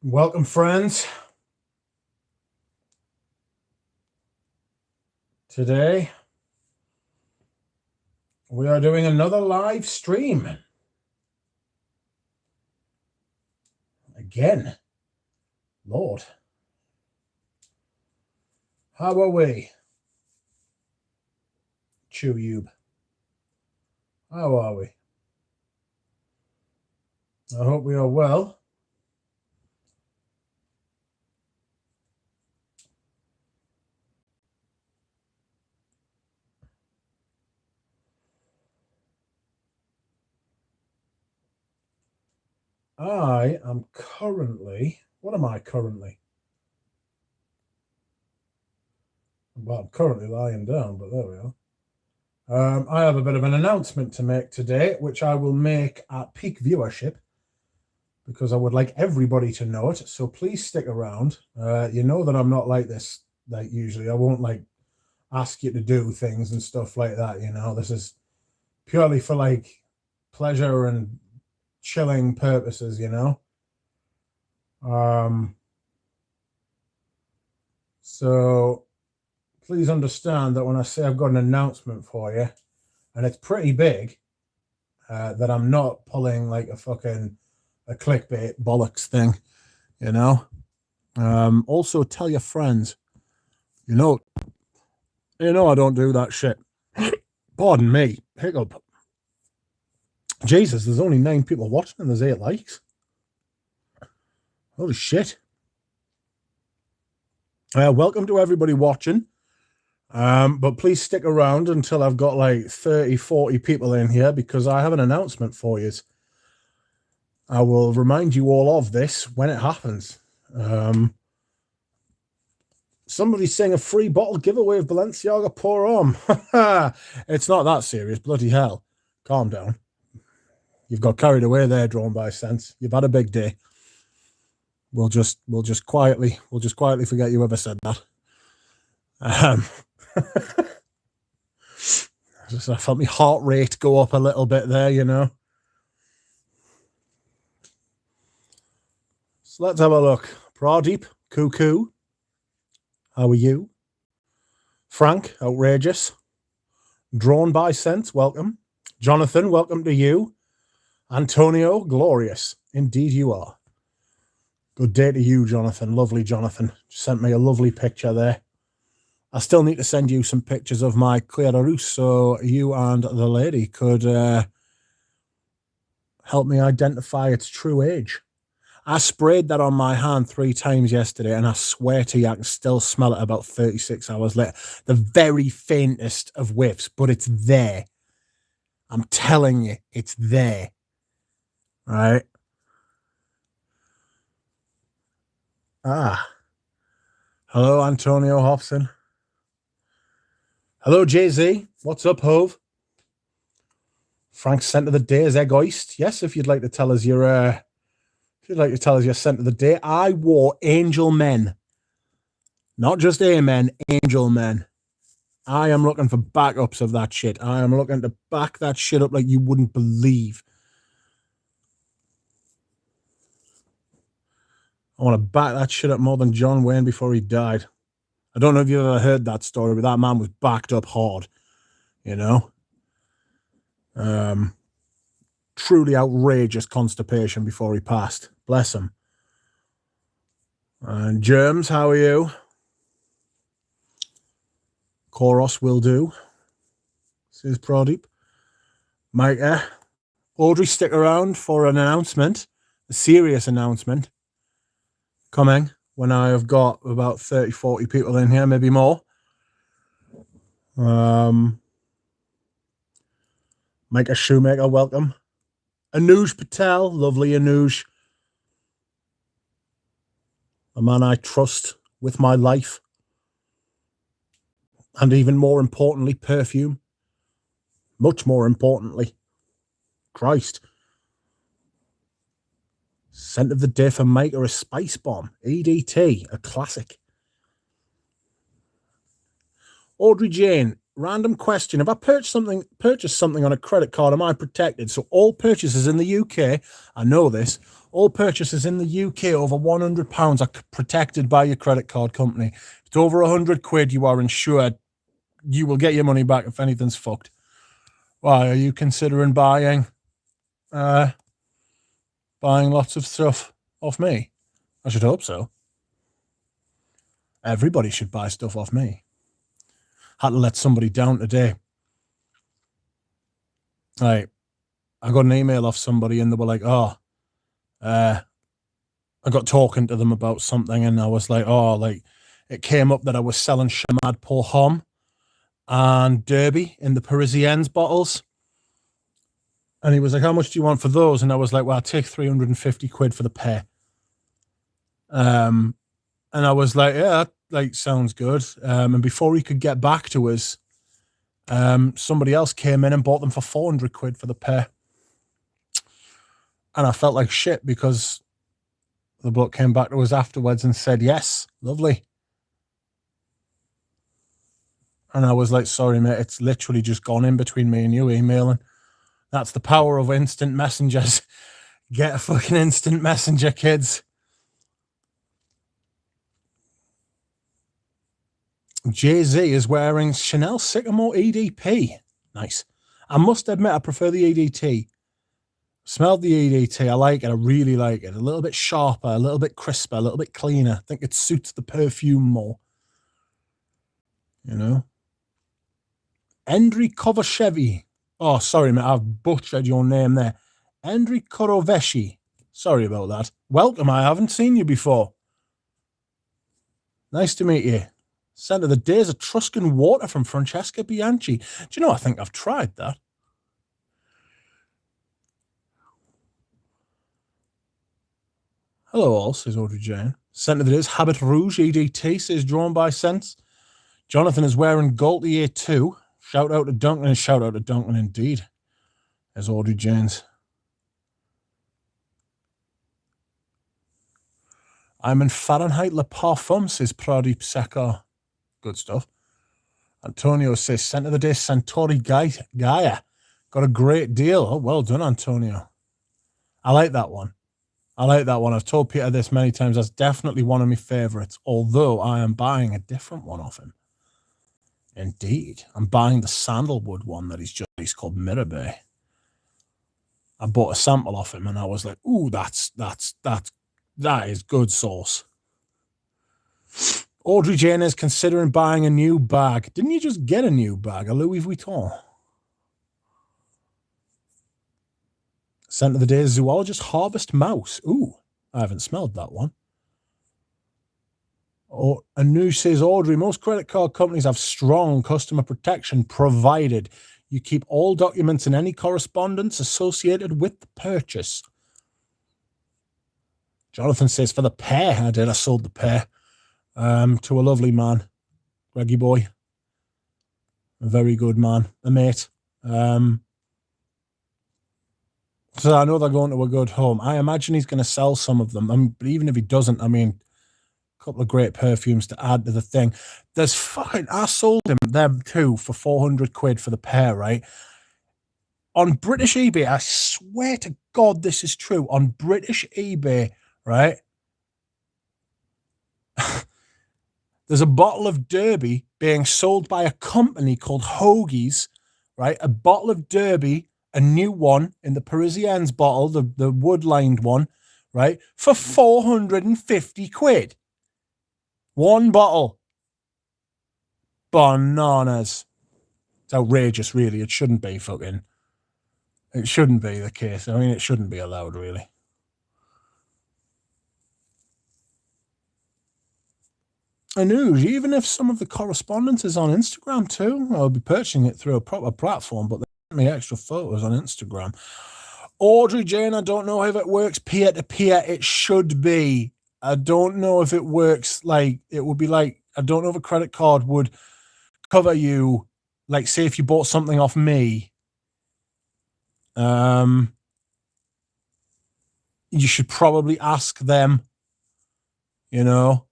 Welcome, friends. Today, we are doing another live stream. Again. Lord. How are we? Chewyube. How are we? I hope we are well. I am currently... What am I currently? Well, I'm currently lying down, but there we are. I have a bit of an announcement to make today, which I will make at peak viewership, because I would like everybody to know it. So please stick around. You know that I'm not like this. Like usually, I won't like ask you to do things and stuff like that. You know, this is purely for like pleasure and chilling purposes. You know. So please understand that when I say I've got an announcement for you, and it's pretty big, that I'm not pulling like a clickbait bollocks thing, you know. Also tell your friends, you know I don't do that shit. Pardon me, hiccup. Jesus, there's only 9 people watching and there's 8 likes. Holy shit. Welcome to everybody watching. But please stick around until I've got like 30, 40 people in here, because I have an announcement for you. I will remind you all of this when it happens. Somebody's saying a free bottle giveaway of Balenciaga Pour Homme. It's not that serious, bloody hell. Calm down. You've got carried away there, drawn by sense. You've had a big day. We'll just quietly forget you ever said that. I felt my heart rate go up a little bit there, you know. So let's have a look. Pradeep, Cuckoo. How are you? Frank, outrageous. Drawn by sense, welcome. Jonathan, welcome to you. Antonio, glorious. Indeed you are. Good day to you, Jonathan. Lovely Jonathan. Sent me a lovely picture there. I still need to send you some pictures of my Clararus so you and the lady could help me identify its true age. I sprayed that on my hand 3 times yesterday, and I swear to you, I can still smell it about 36 hours later. The very faintest of whiffs, but it's there. I'm telling you, it's there. Right? Hello, Antonio Hobson. Hello, Jay-Z. What's up, Hove? Frank's scent of the day is Egoist. Yes, if you'd like to tell us your scent of the day. I wore Angel Men. Not just Amen, Angel Men. I am looking for backups of that shit. I am looking to back that shit up like you wouldn't believe. I want to back that shit up more than John Wayne before he died. I don't know if you've ever heard that story, but that man was backed up hard, you know? Truly outrageous constipation before he passed. Bless him. And Germs, how are you? Koros will do. Says Pradeep. Micah. Audrey, stick around for an announcement. A serious announcement. Coming when I have got about 30, 40 people in here, maybe more. Micah Shoemaker, welcome. Anuj Patel, lovely Anuj. A man I trust with my life. And even more importantly, perfume. Much more importantly. Christ. Scent of the day for Micah, a Spice Bomb. EDT, a classic. Audrey Jane, random question. If I purchased something on a credit card, am I protected? So all purchases in the UK, I know this, All purchases in the UK over £100 are protected by your credit card company. If it's over 100 quid, you are insured. You will get your money back if anything's fucked. Why are you considering buying lots of stuff off me? I should hope so. Everybody should buy stuff off me. Had to let somebody down today. Right. I got an email off somebody and they were like, I got talking to them about something and I was like, it came up that I was selling Chamad Pour Homme and Derby in the Parisiennes bottles. And he was like, how much do you want for those? And I was like, well, I'll take 350 quid for the pair. And I was like, yeah, that sounds good. And before he could get back to us, somebody else came in and bought them for 400 quid for the pair. And I felt like shit because the bloke came back to us afterwards and said, yes, lovely. And I was like, sorry, mate, it's literally just gone in between me and you emailing. That's the power of instant messengers. Get a fucking instant messenger, kids. Jay-Z is wearing Chanel Sycamore EDP. Nice. I must admit, I prefer the EDT. Smelled the EDT. I like it. I really like it. A little bit sharper, a little bit crisper, a little bit cleaner. I think it suits the perfume more. You know? Endry Kovashevi. Oh, sorry, mate. I've butchered your name there. Endry Koroveshi. Sorry about that. Welcome. I haven't seen you before. Nice to meet you. Scent of the Day is Etruscan water from Francesca Bianchi. Do you know, I think I've tried that. Hello all, says Audrey Jane. Scent of the Day is Habit Rouge EDT, says Drawn by Sense. Jonathan is wearing Gaultier 2. Shout out to Duncan and shout out to Duncan indeed, as Audrey Jane's. I'm in Fahrenheit Le Parfum, says Pradeep Sekar. Good stuff. Antonio says, Scent of the Day, Santori Gaia. Got a great deal. Oh, well done, Antonio. I like that one. I've told Peter this many times. That's definitely one of my favourites, although I am buying a different one off him. Indeed. I'm buying the sandalwood one that he's called Mirabay. I bought a sample off him and I was like, ooh, that is good sauce. Audrey Jane is considering buying a new bag. Didn't you just get a new bag, a Louis Vuitton? Scent of the Day, Zoologist Harvest Mouse. Ooh, I haven't smelled that one. Oh, Anu says, Audrey, most credit card companies have strong customer protection provided you keep all documents and any correspondence associated with the purchase. Jonathan says, for the pair, I sold the pair to a lovely man, Greggy boy. A very good man, a mate. So I know they're going to a good home. I imagine he's going to sell some of them. But even if he doesn't, I mean, a couple of great perfumes to add to the thing. I sold him them too for 400 quid for the pair, right? On British eBay, I swear to God this is true. On British eBay, right? There's a bottle of Derby being sold by a company called Hoagie's, right? A bottle of Derby, a new one in the Parisiennes bottle, the wood-lined one, right? For 450 quid. One bottle. Bananas. It's outrageous, really. It shouldn't be the case. I mean, it shouldn't be allowed, really. I know, even if some of the correspondence is on Instagram too, I'll be purchasing it through a proper platform, but they sent me extra photos on Instagram. Audrey Jane, I don't know if it works peer-to-peer. It should be. I don't know if it works like, it would be like, I don't know if a credit card would cover you, like say if you bought something off me, you should probably ask them, you know.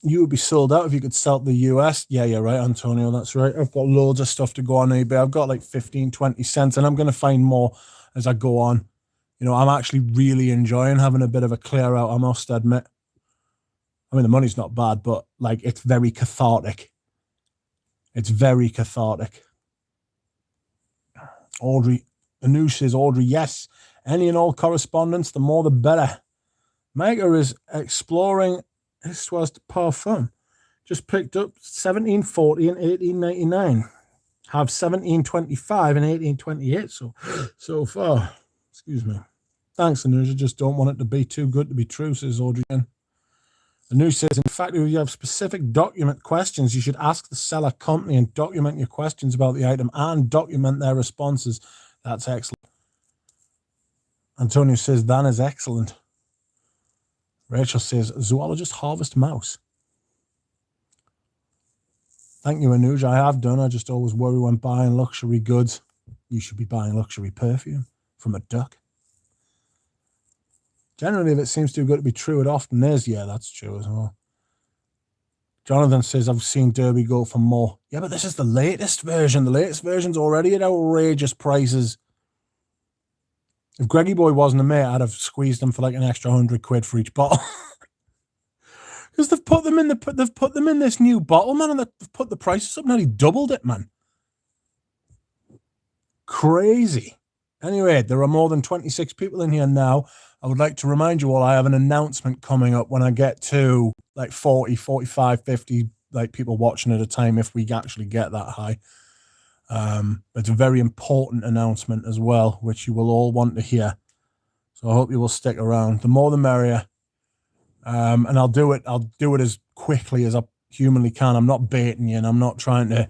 You would be sold out if you could sell to the US. Yeah, you're right, Antonio. That's right. I've got loads of stuff to go on eBay. I've got like 15, 20 cents, and I'm going to find more as I go on. You know, I'm actually really enjoying having a bit of a clear out, I must admit. I mean, the money's not bad, but like it's very cathartic. It's very cathartic. Audrey, Anush says, Audrey, yes. Any and all correspondence, the more the better. Micah is exploring Histoire de Parfum. Just picked up 1740 and 1899. Have 1725 and 1828 so far. Excuse me. Thanks, Anush. I just don't want it to be too good to be true, says Audrey. Anush says, in fact, if you have specific document questions, you should ask the seller company and document your questions about the item and document their responses. That's excellent. Antonio says, that is excellent. Rachel says, zoologist harvest mouse. Thank you, Anuj. I have done. I just always worry when buying luxury goods. You should be buying luxury perfume from a duck. Generally, if it seems too good to be true, it often is. Yeah, that's true as well. Jonathan says, I've seen Derby go for more. Yeah, but this is the latest version. The latest version's already at outrageous prices. If Greggy Boy wasn't a mate, I'd have squeezed them for like an extra £100 for each bottle. Because they've put them in this new bottle, man, and they've put the prices up. Nearly doubled it, man. Crazy. Anyway, there are more than 26 people in here now. I would like to remind you all, I have an announcement coming up when I get to like 40, 45, 50 like people watching at a time, if we actually get that high. It's a very important announcement as well, which you will all want to hear. So I hope you will stick around. The more the merrier. And I'll do it as quickly as I humanly can. I'm not baiting you, and I'm not trying to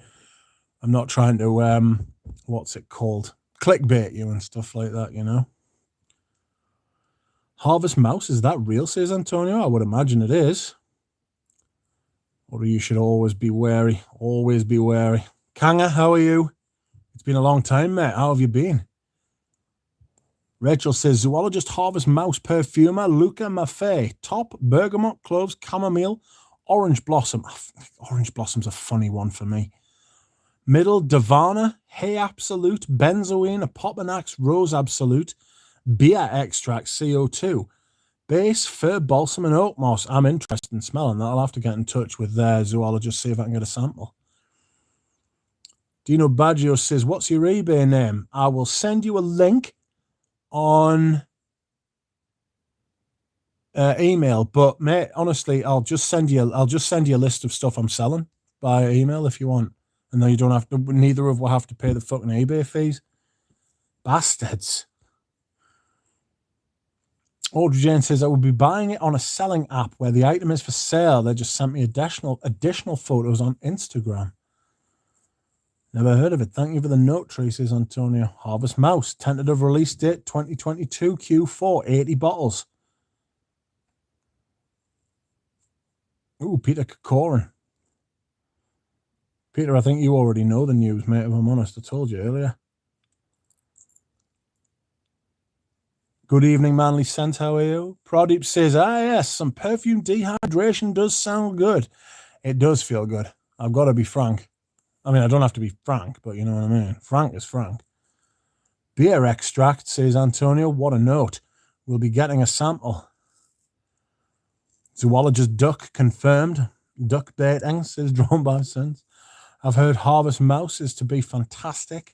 what's it called? Clickbait you and stuff like that, you know. Harvest mouse, is that real, says Antonio? I would imagine it is. Or you should always be wary. Always be wary. Kanga, how are you? It's been a long time, mate. How have you been? Rachel says, zoologist harvest mouse perfumer, Luca Maffei. Top, bergamot, cloves, chamomile, orange blossom. Orange blossom's a funny one for me. Middle, Davana, Hay Absolute, benzoin, Apopanax, Rose Absolute, beer extract, CO2. Base, fir balsam, and oak moss. I'm interested in smelling that. I'll have to get in touch with their zoologist, see if I can get a sample. Dino Baggio says, what's your eBay name? I will send you a link on email, but mate, honestly, I'll just send you a list of stuff I'm selling by email if you want, and then you don't have to. Neither of us will have to pay the fucking eBay fees. Bastards. Audrey Jane says, I would be buying it on a selling app where the item is for sale. They just sent me additional photos on Instagram. Never heard of it. Thank you for the note, Tree, says Antonio. Harvest Mouse, tentative release date 2022 Q4, 80 bottles. Ooh, Peter Kokorin. Peter, I think you already know the news, mate, if I'm honest. I told you earlier. Good evening, Manly Scent. How are you? Pradeep says, yes, some perfume dehydration does sound good. It does feel good. I've got to be frank. I mean, I don't have to be frank, but you know what I mean. Frank is frank. Beer extract, says Antonio. What a note. We'll be getting a sample. Zoologist duck confirmed. Duck baiting, says Drawn by Sins. I've heard Harvest Mouse is to be fantastic.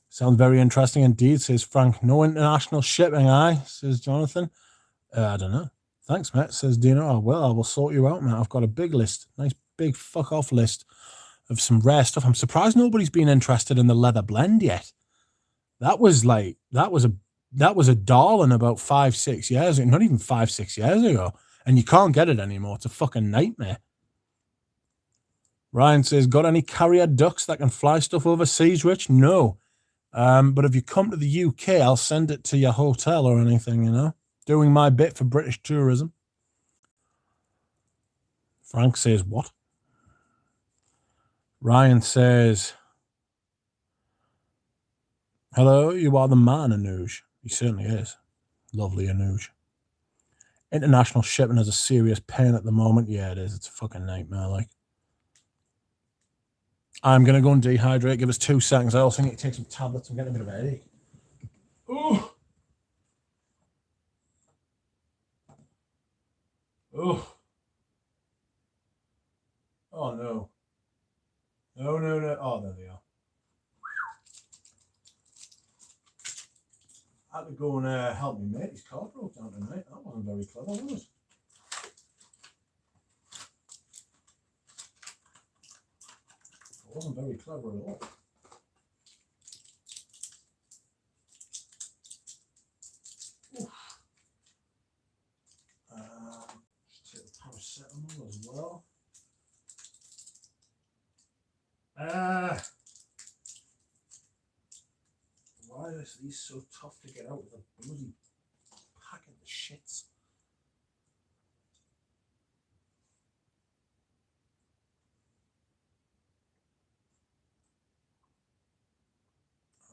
Sounds very interesting indeed, says Frank. No international shipping, says Jonathan. I don't know. Thanks, mate, says Dino. I will sort you out, mate. I've got a big list. Nice big fuck off list of some rare stuff. I'm surprised nobody's been interested in the leather blend yet. That was a darling about 5-6 years ago. Not even 5-6 years ago. And you can't get it anymore. It's a fucking nightmare. Ryan says, got any carrier ducks that can fly stuff overseas, Rich? No. But if you come to the UK, I'll send it to your hotel or anything, you know. Doing my bit for British tourism. Frank says, what? Ryan says, hello, you are the man, Anuj. He certainly is. Lovely Anuj. International shipping is a serious pain at the moment. Yeah, it is. It's a fucking nightmare. Like, I'm gonna go and dehydrate. Give us 2 seconds. I also need to take some tablets. I'm getting a bit of a headache. Oh, oh, oh no, no, no, no. Oh, there they are. I had to go and help me mate. His car broke down tonight. That wasn't very clever, was it? It wasn't very clever at all. Just take the paracetamol as well. Why are these so tough to get out with a bloody packet of shits?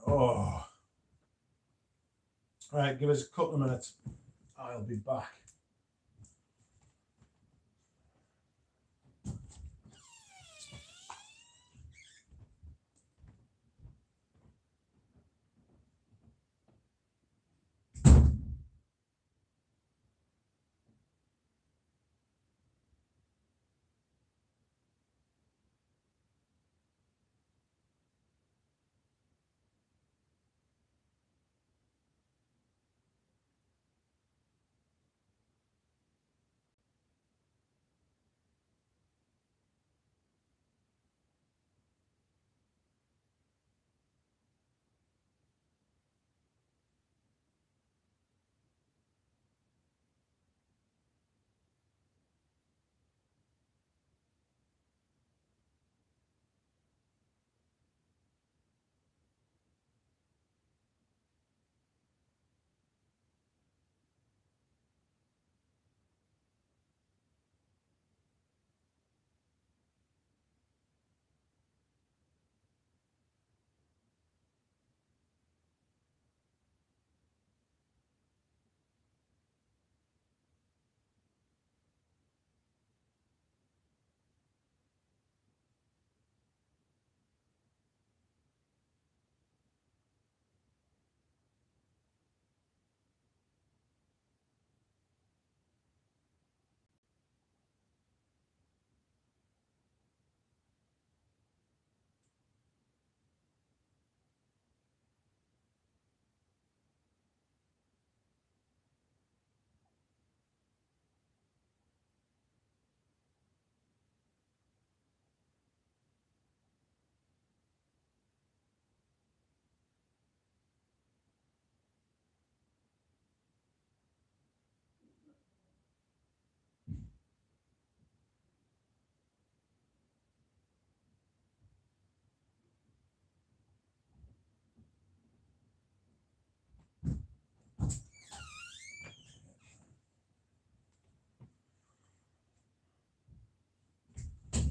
Oh. All right, give us a couple of minutes. I'll be back.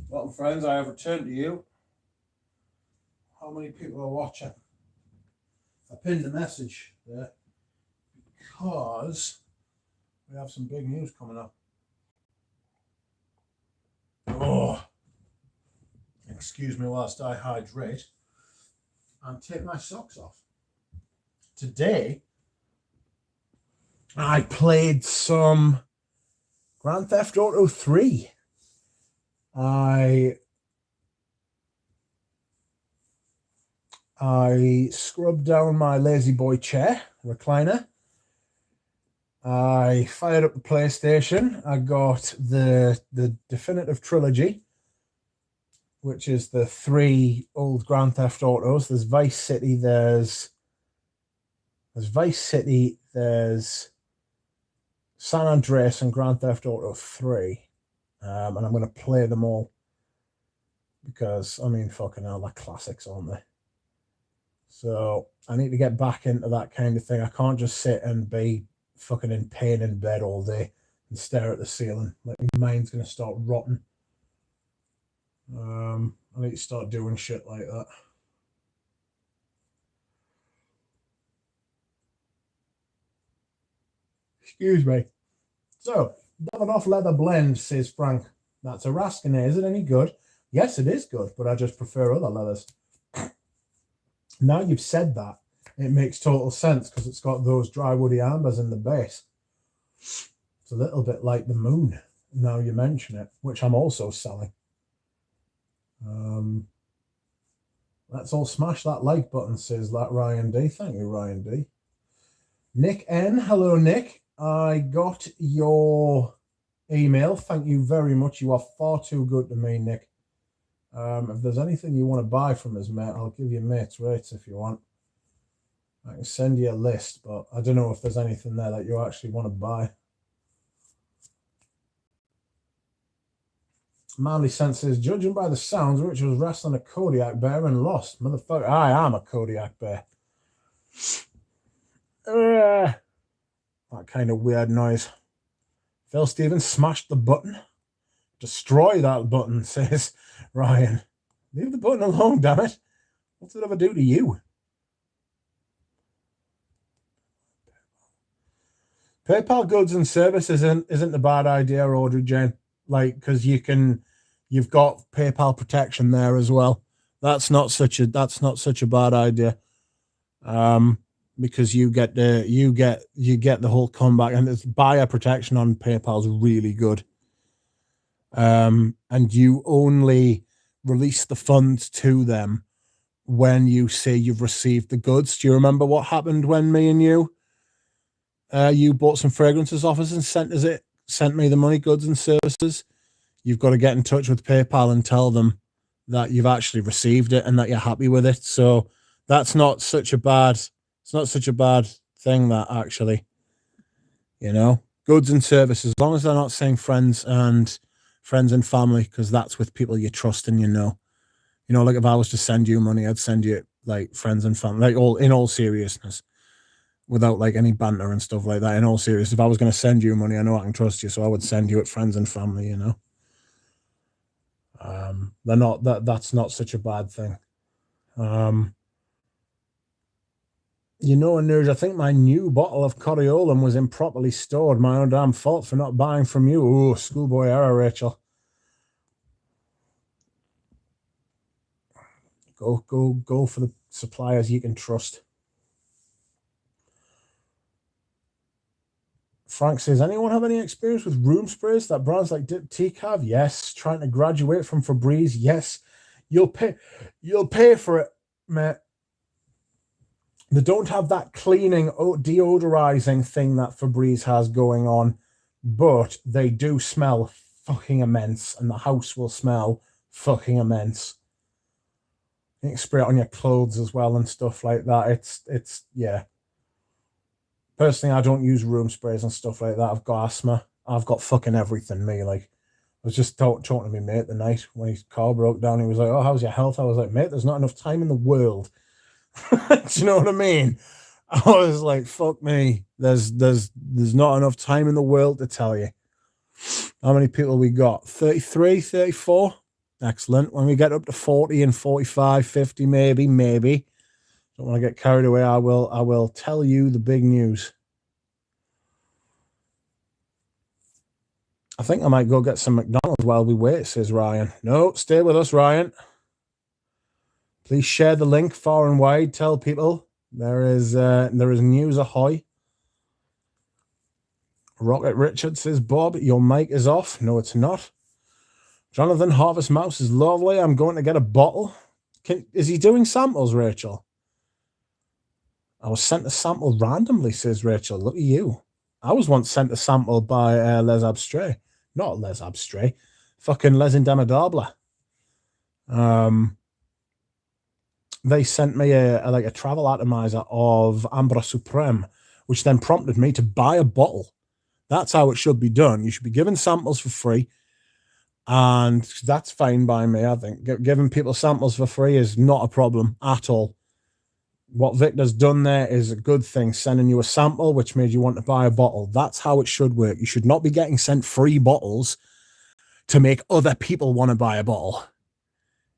Welcome, friends. I have returned to you. How many people are watching? I pinned a message there because we have some big news coming up. Oh, excuse me whilst I hydrate and take my socks off. Today, I played some Grand Theft Auto 3. I scrubbed down my lazy boy chair recliner. I fired up the PlayStation. I got the definitive trilogy, which is the 3 old Grand Theft Autos. There's Vice City, there's San Andreas and Grand Theft Auto 3. And I'm going to play them all because, I mean, fucking hell, they're classics, aren't they? So I need to get back into that kind of thing. I can't just sit and be fucking in pain in bed all day and stare at the ceiling. Like, my mind's going to start rotting. I need to start doing shit like that. Excuse me. So, Davidoff leather blend, says Frank. That's a Raskin. Is it any good? Yes, it is good, but I just prefer other leathers. Now you've said that, it makes total sense because it's got those dry woody ambers in the base. It's a little bit like the moon, now you mention it, which I'm also selling. Let's all smash that like button, says that Ryan D. Thank you, Ryan D. Nick N. Hello, Nick. I got your email. Thank you very much. You are far too good to me, Nick. If there's anything you want to buy from us, mate, I'll give you mates rates if you want. I can send you a list, but I don't know if there's anything there that you actually want to buy. Manly Sense says, judging by the sounds, Rich was wrestling a Kodiak bear and lost. Motherfucker, I am a Kodiak bear. That kind of weird noise. Phil Stevens smashed the button. Destroy that button, says Ryan. Leave the button alone, damn it. What's it ever do to you? PayPal goods and services isn't a bad idea, Audrey Jane. Like, because you've got PayPal protection there as well. That's not such a bad idea. Because you get the whole comeback, and it's buyer protection on PayPal is really good. And you only release the funds to them when you say you've received the goods. Do you remember what happened when me and you bought some fragrances off us and sent me the money, goods and services? You've got to get in touch with PayPal and tell them that you've actually received it and that you're happy with it. So that's not such a bad. It's not such a bad thing, that, actually. You know, goods and services, as long as they're not saying friends and family, because that's with people you trust and you know. You know, like if I was to send you money, I'd send you like friends and family, like in all seriousness, without like any banter and stuff like that. In all seriousness, if I was going to send you money, I know I can trust you, so I would send you it friends and family. You know, they're not that's not such a bad thing. You know, Anuj, I think my new bottle of Coriolan was improperly stored. My own damn fault for not buying from you. Ooh, schoolboy error, Rachel. Go for the suppliers you can trust. Frank says, anyone have any experience with room sprays? That brands like TCAV? Yes. Trying to graduate from Febreze? Yes. You'll pay for it, mate. They don't have that cleaning, deodorizing thing that Febreze has going on, but they do smell fucking immense, and the house will smell fucking immense. You can spray it on your clothes as well and stuff like that. It's yeah. Personally, I don't use room sprays and stuff like that. I've got asthma. I've got fucking everything, me. Like, I was just talking to my mate the night when his car broke down. He was like, oh, how's your health? I was like, mate, there's not enough time in the world. Do you know what I mean? I was like, fuck me. There's not enough time in the world to tell you. How many people we got? 33, 34? Excellent. When we get up to 40 and 45, 50, maybe. Don't want to get carried away. I will tell you the big news. I think I might go get some McDonald's while we wait, says Ryan. No, stay with us, Ryan. Please share the link far and wide. Tell people there is news ahoy. Rocket Richard says, Bob, your mic is off. No, it's not. Jonathan Harvest Mouse is lovely. I'm going to get a bottle. Is he doing samples, Rachel? I was sent a sample randomly, says Rachel. Look at you. I was once sent a sample by Les Abstrait. Not Les Abstrait. Fucking Les Indemnidables. They sent me a travel atomizer of Ambra Supreme, which then prompted me to buy a bottle. That's how it should be done. You should be given samples for free, and that's fine by me, I think. Giving people samples for free is not a problem at all. What Victor's done there is a good thing, sending you a sample, which made you want to buy a bottle. That's how it should work. You should not be getting sent free bottles to make other people want to buy a bottle.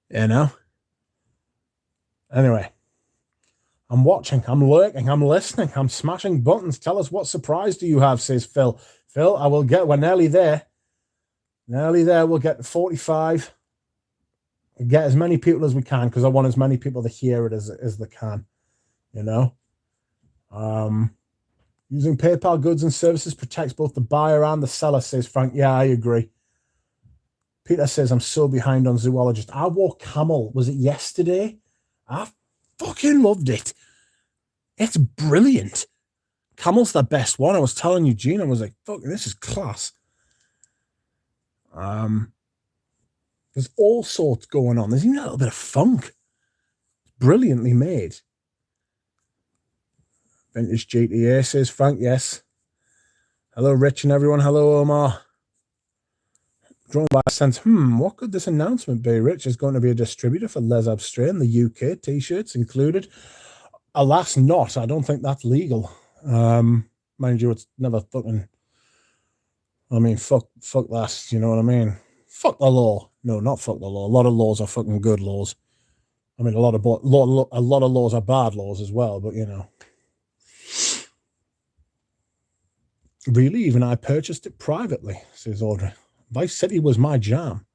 You know? Anyway, I'm watching, I'm lurking, I'm listening, I'm smashing buttons. Tell us what surprise do you have, says Phil. Phil, we're nearly there. Nearly there. We'll get to 45. Get as many people as we can because I want as many people to hear it as they can, you know. Using PayPal goods and services protects both the buyer and the seller, says Frank. Yeah, I agree. Peter says, I'm so behind on Zoologist. I wore camel. Was it yesterday? I fucking loved it. It's brilliant. Camel's the best one. I was telling Eugene, I was like, fuck, this is class. There's all sorts going on. There's even a little bit of funk. Brilliantly made. Vintage GTA, says Frank. Yes. Hello, Rich and everyone. Hello, Omar. Drawn by a sense, what could this announcement be? Rich is going to be a distributor for Les Abstrait in the UK, t-shirts included. Alas, not. I don't think that's legal. Mind you, it's never fucking... I mean, fuck that, you know what I mean? Fuck the law. No, not fuck the law. A lot of laws are fucking good laws. I mean, a lot of laws are bad laws as well, but, you know. Really? Even I purchased it privately, says Audrey. Vice City was my jam,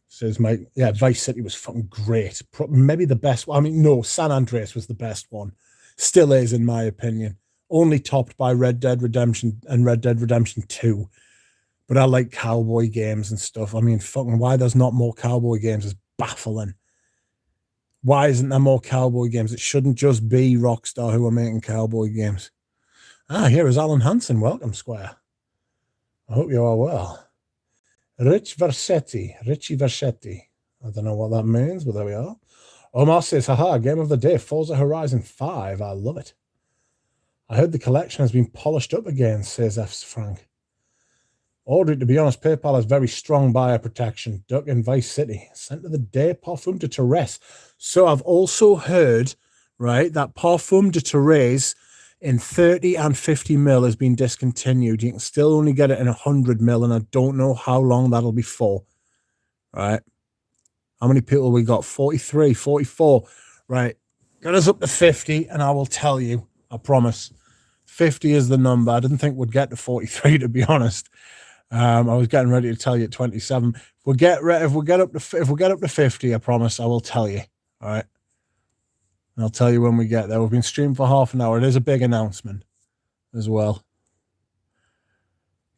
says Mike. Yeah, Vice City was fucking great. Maybe the best one. I mean, no, San Andreas was the best one. Still is, in my opinion. Only topped by Red Dead Redemption and Red Dead Redemption 2. But I like cowboy games and stuff. I mean, fucking why there's not more cowboy games is baffling. Why isn't there more cowboy games? It shouldn't just be Rockstar who are making cowboy games. Here is Alan Hansen. Welcome, Squire. I hope you are well. Richie Versetti. I don't know what that means, but there we are. Omar says, haha, game of the day, Forza Horizon 5. I love it. I heard the collection has been polished up again, says F. Frank. Audrey, to be honest, PayPal has very strong buyer protection. Duck in Vice City. Sent to the day, Parfum de Terrace. So I've also heard, right, that Parfum de Terrace in 30 and 50 mil has been discontinued. You can still only get it in 100 mil, and I don't know how long that'll be for. Right? How many people we got? 43, 44. Right. Get us up to 50, and I will tell you. I promise. 50 is the number. I didn't think we'd get to 43, to be honest. I was getting ready to tell you at 27. If we get up to 50, I promise I will tell you. All right. And I'll tell you when we get there. We've been streaming for half an hour. It is a big announcement as well.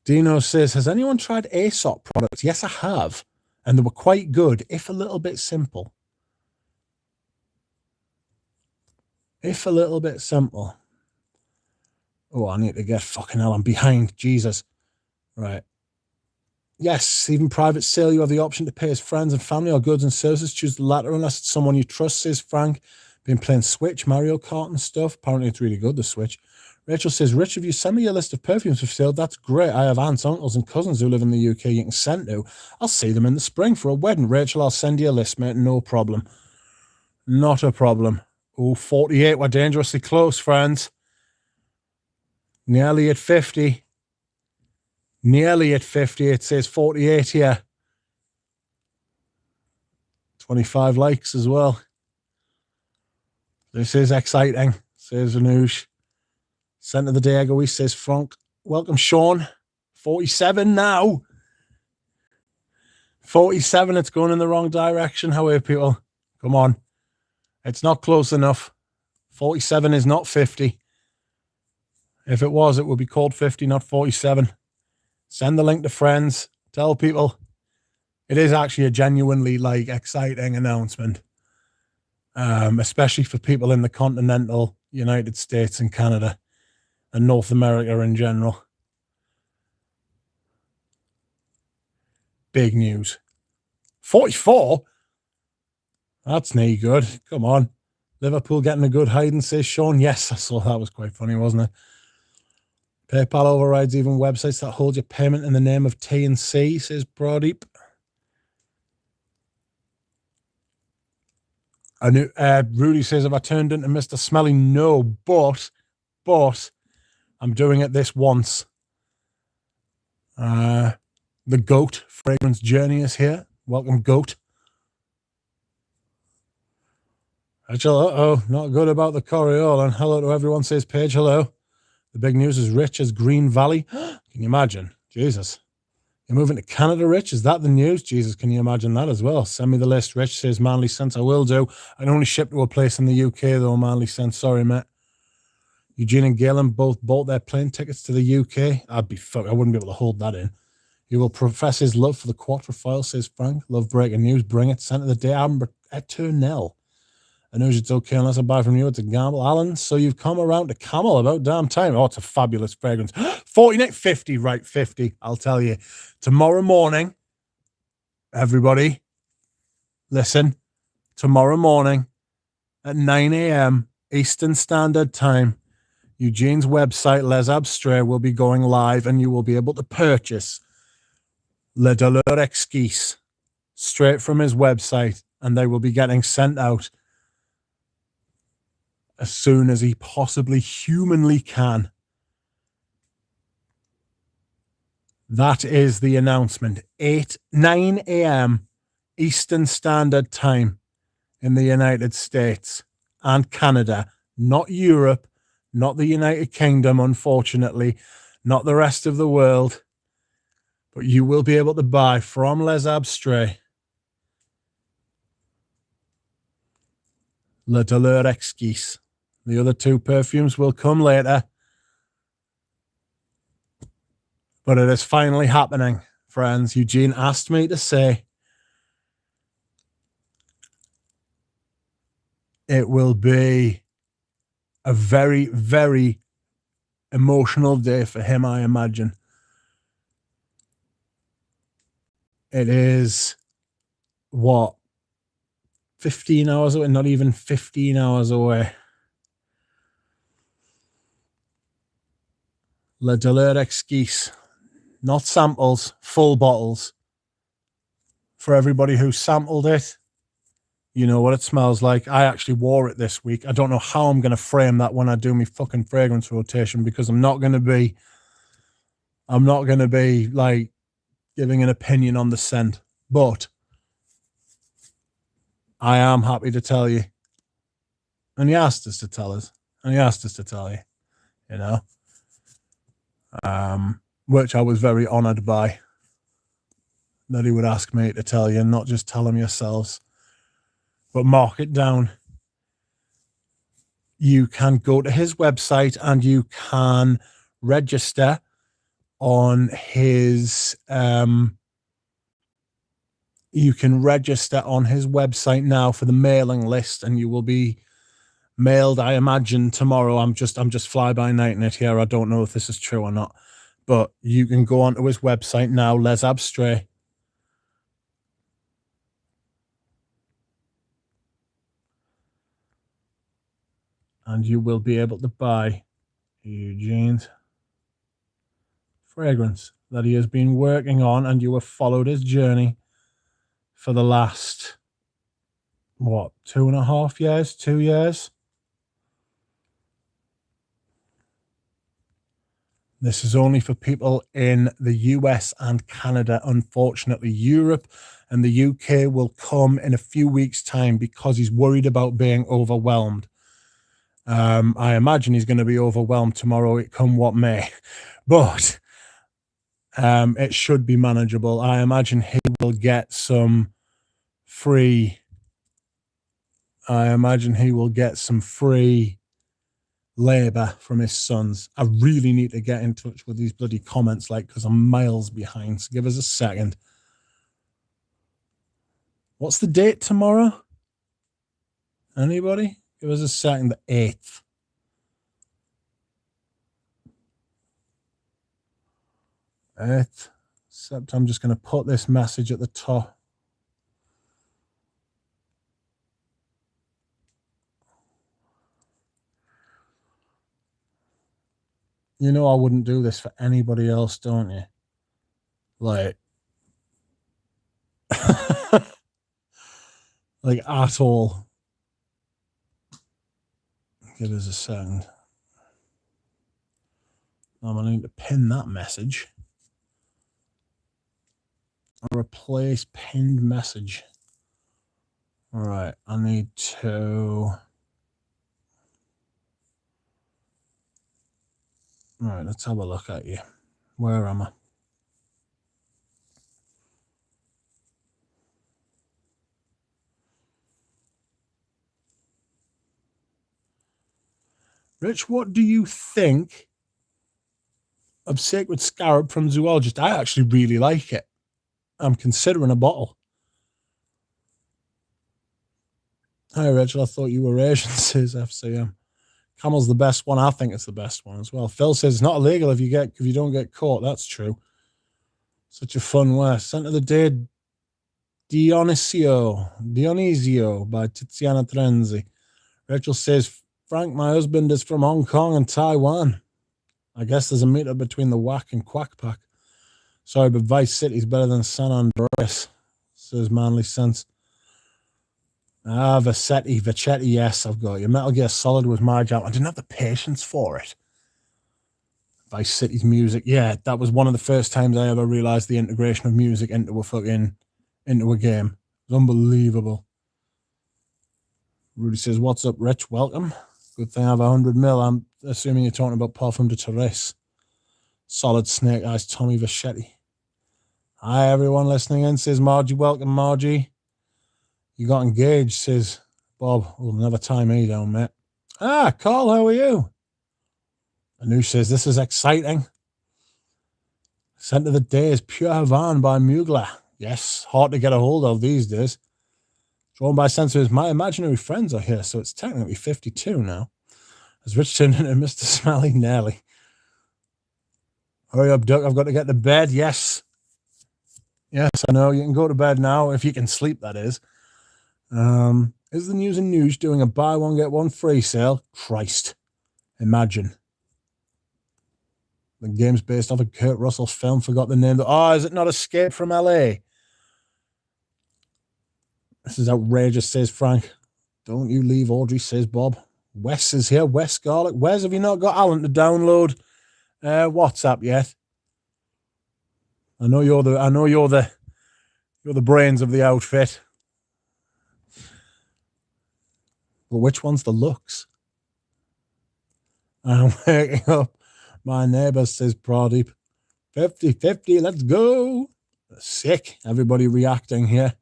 Dino says, has anyone tried Aesop products? Yes, I have. And they were quite good, if a little bit simple. If a little bit simple. Oh, I need to get fucking hell. I'm behind. Jesus. Right. Yes, even private sale, you have the option to pay as friends and family or goods and services. Choose the latter unless it's someone you trust, says Frank. Been playing Switch, Mario Kart and stuff. Apparently it's really good, the Switch. Rachel says, Rich, if you send me a list of perfumes for sale, that's great. I have aunts, uncles and cousins who live in the UK you can send to. I'll see them in the spring for a wedding. Rachel, I'll send you a list, mate. No problem. Not a problem. Oh, 48. We're dangerously close, friends. Nearly at 50. Nearly at 50. It says 48 here. 25 likes as well. This is exciting, says Anush. Sent to the day ago, he says, Frank. Welcome, Sean. 47 now. 47, it's going in the wrong direction. How are you, people? Come on. It's not close enough. 47 is not 50. If it was, it would be called 50, not 47. Send the link to friends. Tell people. It is actually a genuinely, exciting announcement. Especially for people in the continental United States and Canada and North America in general. Big news. 44? That's no good. Come on. Liverpool getting a good hiding, says Sean. Yes, I saw that. Was quite funny, wasn't it? PayPal overrides even websites that hold your payment in the name of T&C, says Brodeep. Rudy says, have I turned into Mr. Smelly? No, but I'm doing it this once. The Goat Fragrance Journey is here. Welcome, Goat. Uh-oh, not good about the Coriolan. Hello to everyone, says Paige. Hello. The big news is Rich as Green Valley. Can you imagine? Jesus. You're moving to Canada, Rich? Is that the news? Jesus, can you imagine that as well? Send me the list, Rich, says Manly Sense. I will do. I can only ship to a place in the UK, though, Manly Sense. Sorry, mate. Eugene and Galen both bought their plane tickets to the UK. I wouldn't be able to hold that in. He will profess his love for the quatrefoil, says Frank. Love breaking news. Bring it. Sent of the day. I'm eternal. I know it's okay unless I buy from you. It's a gamble. Alan, so you've come around to Camel about damn time. Oh, it's a fabulous fragrance. 49, 50, right, 50. I'll tell you. Tomorrow morning, everybody, listen. Tomorrow morning at 9 a.m. Eastern Standard Time, Eugene's website, Les Abstraits, will be going live and you will be able to purchase Le Douleur Exquise straight from his website, and they will be getting sent out as soon as he possibly humanly can. That is the announcement. 9 a.m. Eastern Standard Time in the United States and Canada, not Europe, not the United Kingdom, unfortunately, not the rest of the world, but you will be able to buy from Les Abstraits Le Douleur Exquise. The other two perfumes will come later. But it is finally happening, friends. Eugene asked me to say it will be a very, very emotional day for him, I imagine. It is, 15 hours away? Not even 15 hours away. Le Douleur Exquise. Not samples, full bottles. For everybody who sampled it, you know what it smells like. I actually wore it this week. I don't know how I'm going to frame that when I do my fucking fragrance rotation, because I'm not going to be like giving an opinion on the scent, but I am happy to tell you. And he asked us to tell us, and he asked us to tell you, you know, which I was very honored by, that he would ask me to tell you and not just tell him yourselves. But mark it down. You can go to his website and you can register on his website now for the mailing list, and you will be mailed, I imagine, tomorrow. I'm just fly-by-nighting it here. I don't know if this is true or not, but you can go onto his website now, Les Abstraits, and you will be able to buy Eugene's fragrance that he has been working on, and you have followed his journey for the last 2.5 years, 2 years. This is only for people in the US and Canada. Unfortunately, Europe and the UK will come in a few weeks' time because he's worried about being overwhelmed. I imagine he's going to be overwhelmed tomorrow, it come what may. But it should be manageable. I imagine he will get some free labor from his sons. I really need to get in touch with these bloody comments, because I'm miles behind. So give us a second. What's the date tomorrow? Anybody? Give us a second. The 8th. 8th September. I'm just going to put this message at the top. You know I wouldn't do this for anybody else, don't you? Like at all. Give us a second. I'm going to need to pin that message. Replace pinned message. All right, I need to... All right, let's have a look at you. Where am I? Rich, what do you think of Sacred Scarab from Zoologist? I actually really like it. I'm considering a bottle. Hi, Rachel. I thought you were Asian, says FCM. Camel's the best one. I think it's the best one as well. Phil says it's not illegal if you don't get caught. That's true. Such a fun West. Scent of the Day, Dionisio by Tiziana Trenzi. Rachel says, Frank, my husband is from Hong Kong and Taiwan. I guess there's a meter between the Whack and Quack Pack. Sorry, but Vice City's better than San Andreas, says Manly Sense. Vachetti, yes, I've got you. Metal Gear Solid was my jam. I didn't have the patience for it. Vice City's music, yeah, that was one of the first times I ever realized the integration of music into a game. It was unbelievable. Rudy says, what's up, Rich? Welcome. Good thing I have 100 mil. I'm assuming you're talking about Parfum de Terrace. Solid Snake Eyes, Tommy Vachetti. Hi, everyone listening in, says Margie. Welcome, Margie. You got engaged, says Bob. We'll never tie me down, mate. Ah, Carl, how are you? Anu says, this is exciting. Scent of the Day is Pure Havana by Mugler. Yes, hard to get a hold of these days. Drawn by Sensors, my imaginary friends are here, so it's technically 52 now. As Rich turned into Mr. Smelly Nelly. Hurry up, Duck, I've got to get to bed. Yes. Yes, I know. You can go to bed now, if you can sleep, that is. Is the News and News doing a buy one, get one free sale? Christ. Imagine. The game's based off a Kurt Russell film. Forgot the name. Is it not Escape from LA? This is outrageous, says Frank. Don't you leave, Audrey, says Bob. Wes is here. Wes Garlic. Wes, have you not got Alan to download WhatsApp yet? I know you're the brains of the outfit. But which one's the looks? I'm waking up. My neighbor, says Pradeep. 50-50, let's go. Sick. Everybody reacting here.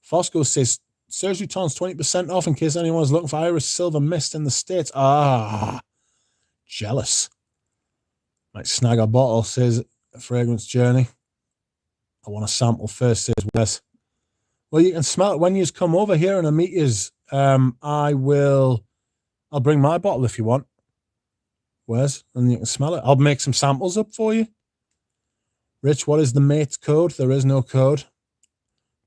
Fosco says, Sergio Ton's 20% off in case anyone's looking for Iris Silver Mist in the States. Jealous. Might snag a bottle, says Fragrance Journey. I want a sample first, says Wes. Well, you can smell it when you come over here and I meet yous. I'll bring my bottle if you want. Wes, and you can smell it. I'll make some samples up for you. Rich, what is the mate's code? There is no code.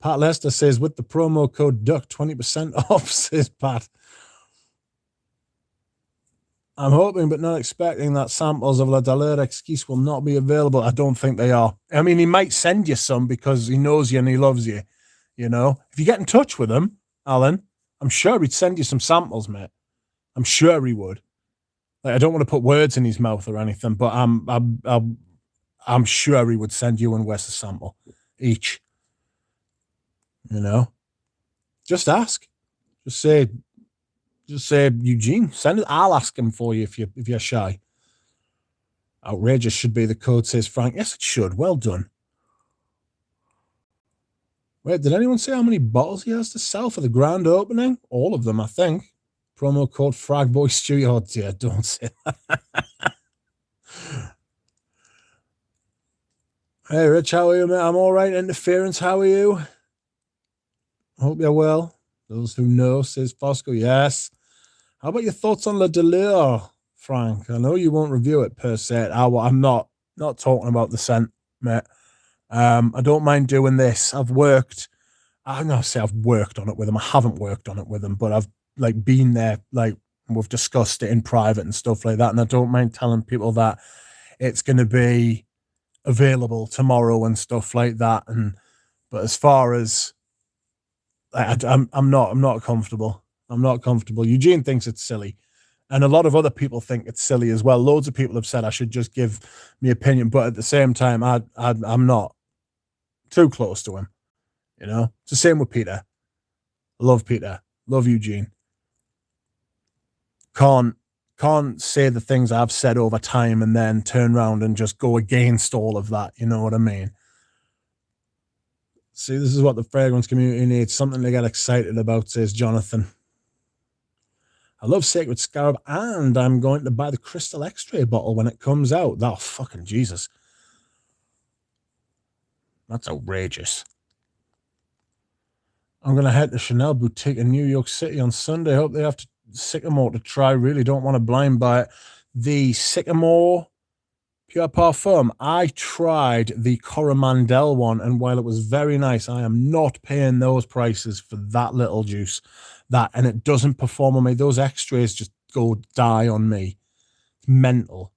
Pat Lester says, with the promo code DUCK, 20% off, says Pat. I'm hoping but not expecting that samples of La Dalera Exquise will not be available. I don't think they are. I mean, he might send you some because he knows you and he loves you. You know, if you get in touch with him, Alan, I'm sure he'd send you some samples, mate. I'm sure he would. Like, I don't want to put words in his mouth or anything, but I'm sure he would send you and Wes a sample each. You know, just ask. Just say, Eugene, send it. I'll ask him for you if you're shy. Outrageous should be the code, says Frank. Yes, it should. Well done. Wait, did anyone say how many bottles he has to sell for the grand opening? All of them, I think. Promo code Fragboy Stewie. Oh dear, don't say that. Hey, Rich, how are you, mate? I'm all right. Interference, how are you? Hope you're well. Those who know, says Fosco. Yes. How about your thoughts on La Delire, Frank? I know you won't review it per se. I'm not talking about the scent, mate. I don't mind doing this. I've worked on it with him. I haven't worked on it with him, but I've been there, we've discussed it in private and stuff like that. And I don't mind telling people that it's going to be available tomorrow and stuff like that. But as far as I'm not comfortable. I'm not comfortable. Eugene thinks it's silly. And a lot of other people think it's silly as well. Loads of people have said I should just give my opinion, but at the same time, I'm not too close to him. You know, it's the same with Peter. Love Peter. Love Eugene. Can't say the things I've said over time and then turn around and just go against all of that. You know what I mean? See, this is what the fragrance community needs. Something to get excited about, says Jonathan. I love Sacred Scarab, and I'm going to buy the Crystal X-Ray bottle when it comes out. Oh, fucking Jesus. That's outrageous. I'm going to head to Chanel Boutique in New York City on Sunday. Hope they have Sycamore to try. Really don't want to blind buy it. The Sycamore Pure Parfum, I tried the Coromandel one, and while it was very nice, I am not paying those prices for that little juice. And it doesn't perform on me. Those X-rays just go die on me. It's mental.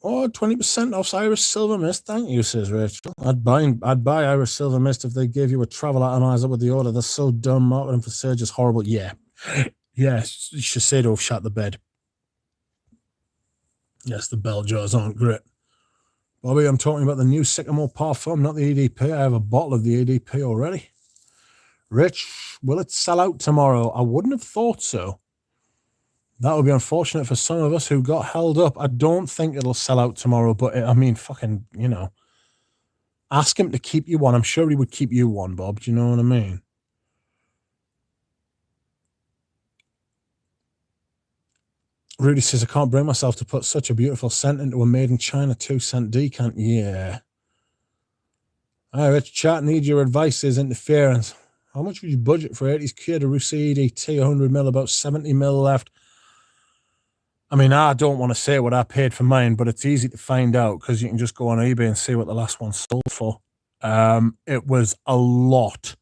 Oh, 20% off Irish Silver Mist. Thank you, says Rachel. I'd buy Irish Silver Mist if they gave you a travel atomizer with the order. They're so dumb. Marketing for Serge is horrible. Yeah. Yes, Shiseido have shut the bed. Yes, the bell jars aren't great. Bobby, I'm talking about the new Sycamore Parfum, not the EDP. I have a bottle of the EDP already. Rich, will it sell out tomorrow? I wouldn't have thought so. That would be unfortunate for some of us who got held up. I don't think it'll sell out tomorrow, but I mean, fucking, you know, ask him to keep you one. I'm sure he would keep you one, Bob. Do you know what I mean? Rudy says, I can't bring myself to put such a beautiful scent into a made in China 2-cent decant. Yeah. All right, Rich, chat, need your advice, says Interference. How much would you budget for 80s Kia to Russi EDT? 100 mil, about 70 mil left. I mean, I don't want to say what I paid for mine, but it's easy to find out because you can just go on eBay and see what the last one sold for. It was a lot.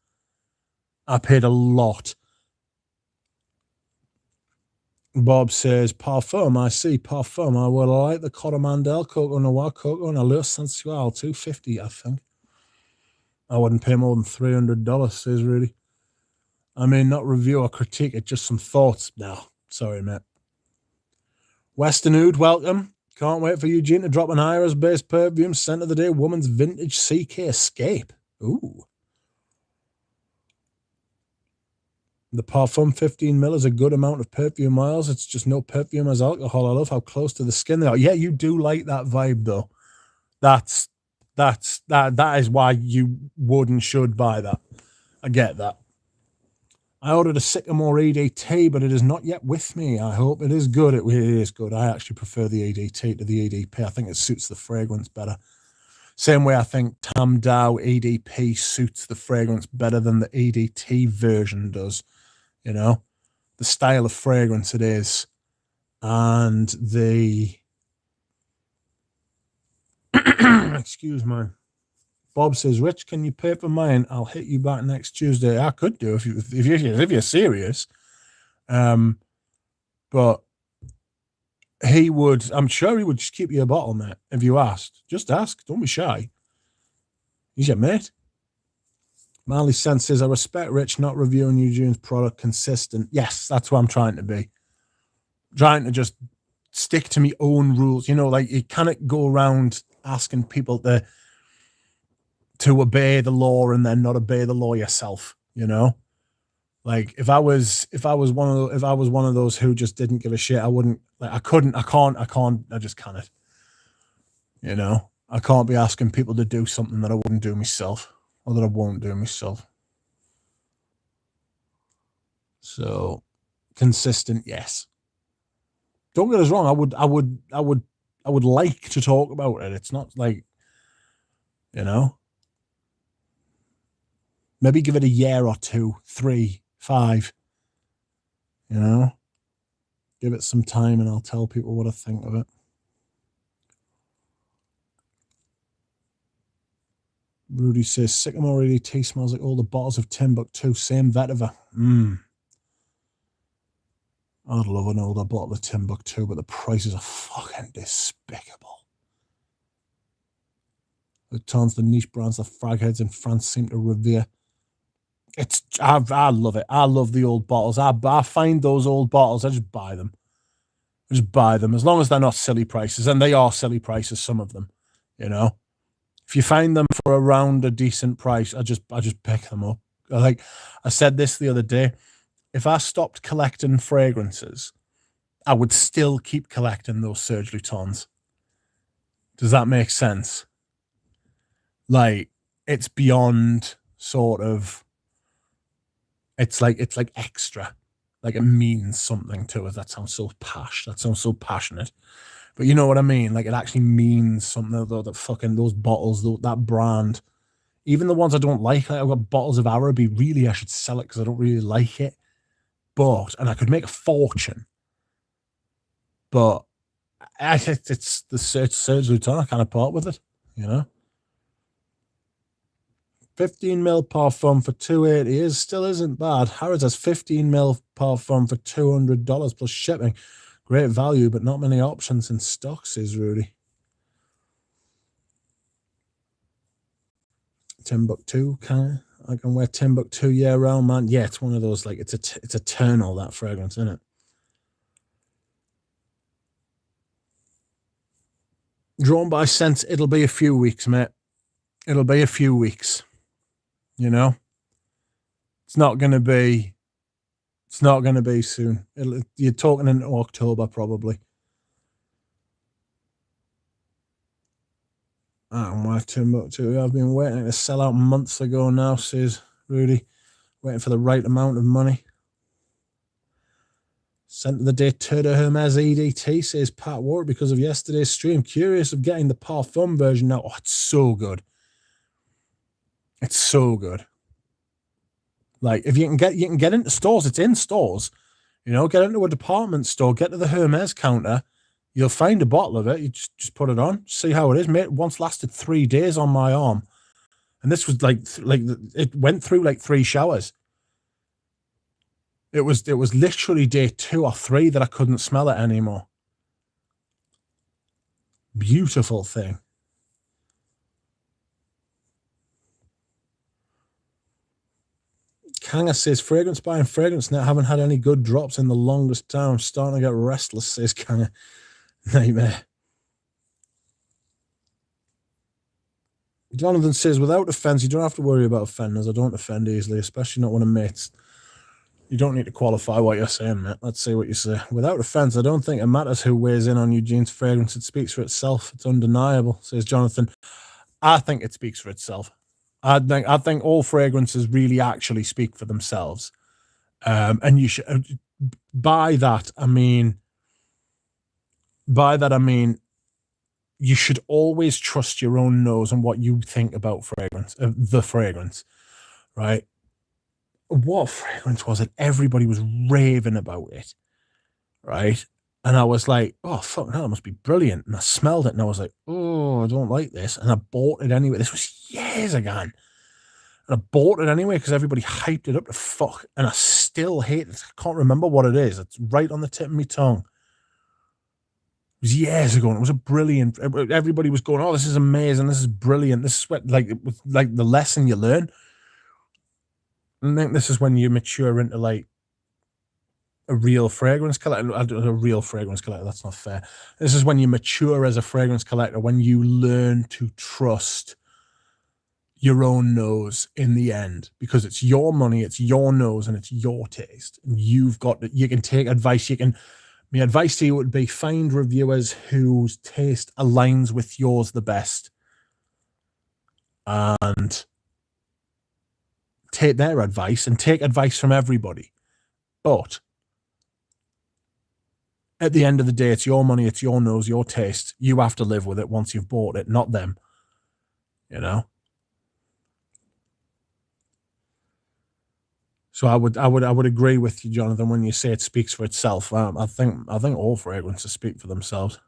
I paid a lot. Bob says, Parfum, I see Parfum. I would like the Coromandel Coco Noir Coco and Allure Sensual, $250, I think. I wouldn't pay more than $300, says Rudy. I mean, not review or critique it, just some thoughts. No, sorry, mate. Western Oud, welcome. Can't wait for Eugene to drop an Iris-based perfume. Scent of the day, woman's vintage CK Escape. Ooh. The Parfum 15 mil is a good amount of perfume miles. It's just no perfume as alcohol. I love how close to the skin they are. Yeah, you do like that vibe, though. That is why you would and should buy that. I get that. I ordered a Sycamore EDT, but it is not yet with me. I hope it is good. It is good. I actually prefer the EDT to the EDP. I think it suits the fragrance better. Same way I think Tam Dao EDP suits the fragrance better than the EDT version does. You know, the style of fragrance it is. And the... Excuse me. Bob says, Rich, can you pay for mine? I'll hit you back next Tuesday. I could do if you're serious. But he would, I'm sure he would just keep you a bottle, mate, if you asked. Just ask. Don't be shy. He's your mate. Marley Sense says, I respect Rich not reviewing Eugene's product consistent. Yes, that's what I'm trying to be. Trying to just stick to my own rules. You know, like you cannot go around asking people to obey the law and then not obey the law yourself, you know? Like if I was one of those who just didn't give a shit, I just can't. You know? I can't be asking people to do something that I wouldn't do myself or that I won't do myself. So consistent, yes. Don't get us wrong, I would like to talk about it. It's not like, you know, maybe give it a year or 2, 3, 5, you know, give it some time and I'll tell people what I think of it. Rudy says, Sycamore EDT smells like all the bottles of Timbuktu, same vetiver. I'd love an older bottle of Timbuktu, but the prices are fucking despicable. It turns the niche brands the fragheads in France seem to revere. I love it. I love the old bottles. I find those old bottles, I just buy them. As long as they're not silly prices, and they are silly prices, some of them, you know. If you find them for around a decent price, I just pick them up. Like I said this the other day, if I stopped collecting fragrances, I would still keep collecting those Serge Lutens. Does that make sense? Like, it's beyond sort of, it's like extra. Like, it means something to us. That sounds so posh. That sounds so passionate. But you know what I mean? Like, it actually means something. That fucking, those bottles, that brand, even the ones I don't like I've got bottles of Araby. Really, I should sell it because I don't really like it. But, and I could make a fortune. But it's the Serge Lutens. I kind of part with it, you know? 15 mil parfum for $280 still isn't bad. Harrods has 15 mil parfum for $200 plus shipping. Great value, but not many options in stock, says Rudy. Timbuktu, I can wear Timbuktu year round, man. Yeah, it's one of those, like, it's eternal, that fragrance, isn't it? Drawn by sense, it'll be a few weeks, mate. It'll be a few weeks. You know? It's not going to be soon. You're talking in October, probably. Why Timbuktu? I've been waiting to sell out months ago now, says Rudy. Waiting for the right amount of money. Sent the day Turdo Hermes EDT, says Pat Ward, because of yesterday's stream. Curious of getting the parfum version now. Oh, it's so good. It's so good. Like, if you can get into stores, it's in stores. You know, get into a department store, get to the Hermes counter. You'll find a bottle of it. You just put it on, see how it is, mate. It once lasted 3 days on my arm. And this was like it went through like 3 showers. It was literally day 2 or 3 that I couldn't smell it anymore. Beautiful thing. Kanga says, fragrance buying fragrance net, haven't had any good drops in the longest time. I'm starting to get restless, says Kanga. Nightmare. Jonathan says, without offense, you don't have to worry about offenders. I don't offend easily, especially not when I'm mates. You don't need to qualify what you're saying, mate. Let's see what you say. Without offense, I don't think it matters who weighs in on Eugene's fragrance. It speaks for itself. It's undeniable, says Jonathan. I think it speaks for itself. I think all fragrances really actually speak for themselves. And you should, by that I mean, you should always trust your own nose and what you think about fragrance, the fragrance, right? What fragrance was it? Everybody was raving about it, right? And I was like, oh, fuck, that must be brilliant. And I smelled it and I was like, oh, I don't like this. And I bought it anyway. This was years ago. And I bought it anyway because everybody hyped it up to fuck. And I still hate it. I can't remember what it is. It's right on the tip of my tongue. It was years ago, and it was a brilliant. Everybody was going, "Oh, this is amazing! This is brilliant! This is what, like, it was like the lesson you learn." And I think this is when you mature into like a real fragrance collector. A real fragrance collector. That's not fair. This is when you mature as a fragrance collector. When you learn to trust your own nose in the end, because it's your money, it's your nose, and it's your taste. And you've got. You can take advice. My advice to you would be find reviewers whose taste aligns with yours the best and take their advice and take advice from everybody. But at the end of the day, it's your money, it's your nose, your taste. You have to live with it once you've bought it, not them. You know? So I would agree with you, Jonathan, when you say it speaks for itself. I think all fragrances speak for themselves.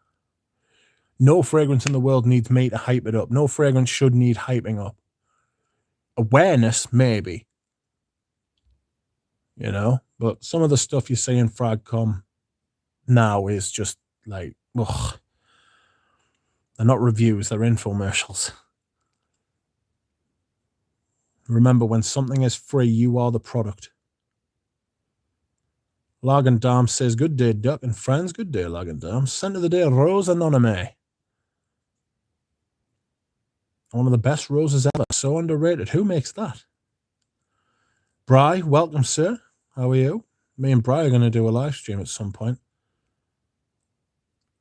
No fragrance in the world needs me to hype it up. No fragrance should need hyping up. Awareness, maybe. You know? But some of the stuff you see in Fragcom now is just like, ugh. They're not reviews, they're infomercials. Remember, when something is free, you are the product. Lagandam says, good day, Duck and friends. Good day, Lagandam. Scent of the day, Rose Anonyme. One of the best roses ever. So underrated. Who makes that? Bri, welcome, sir. How are you? Me and Bri are going to do a live stream at some point.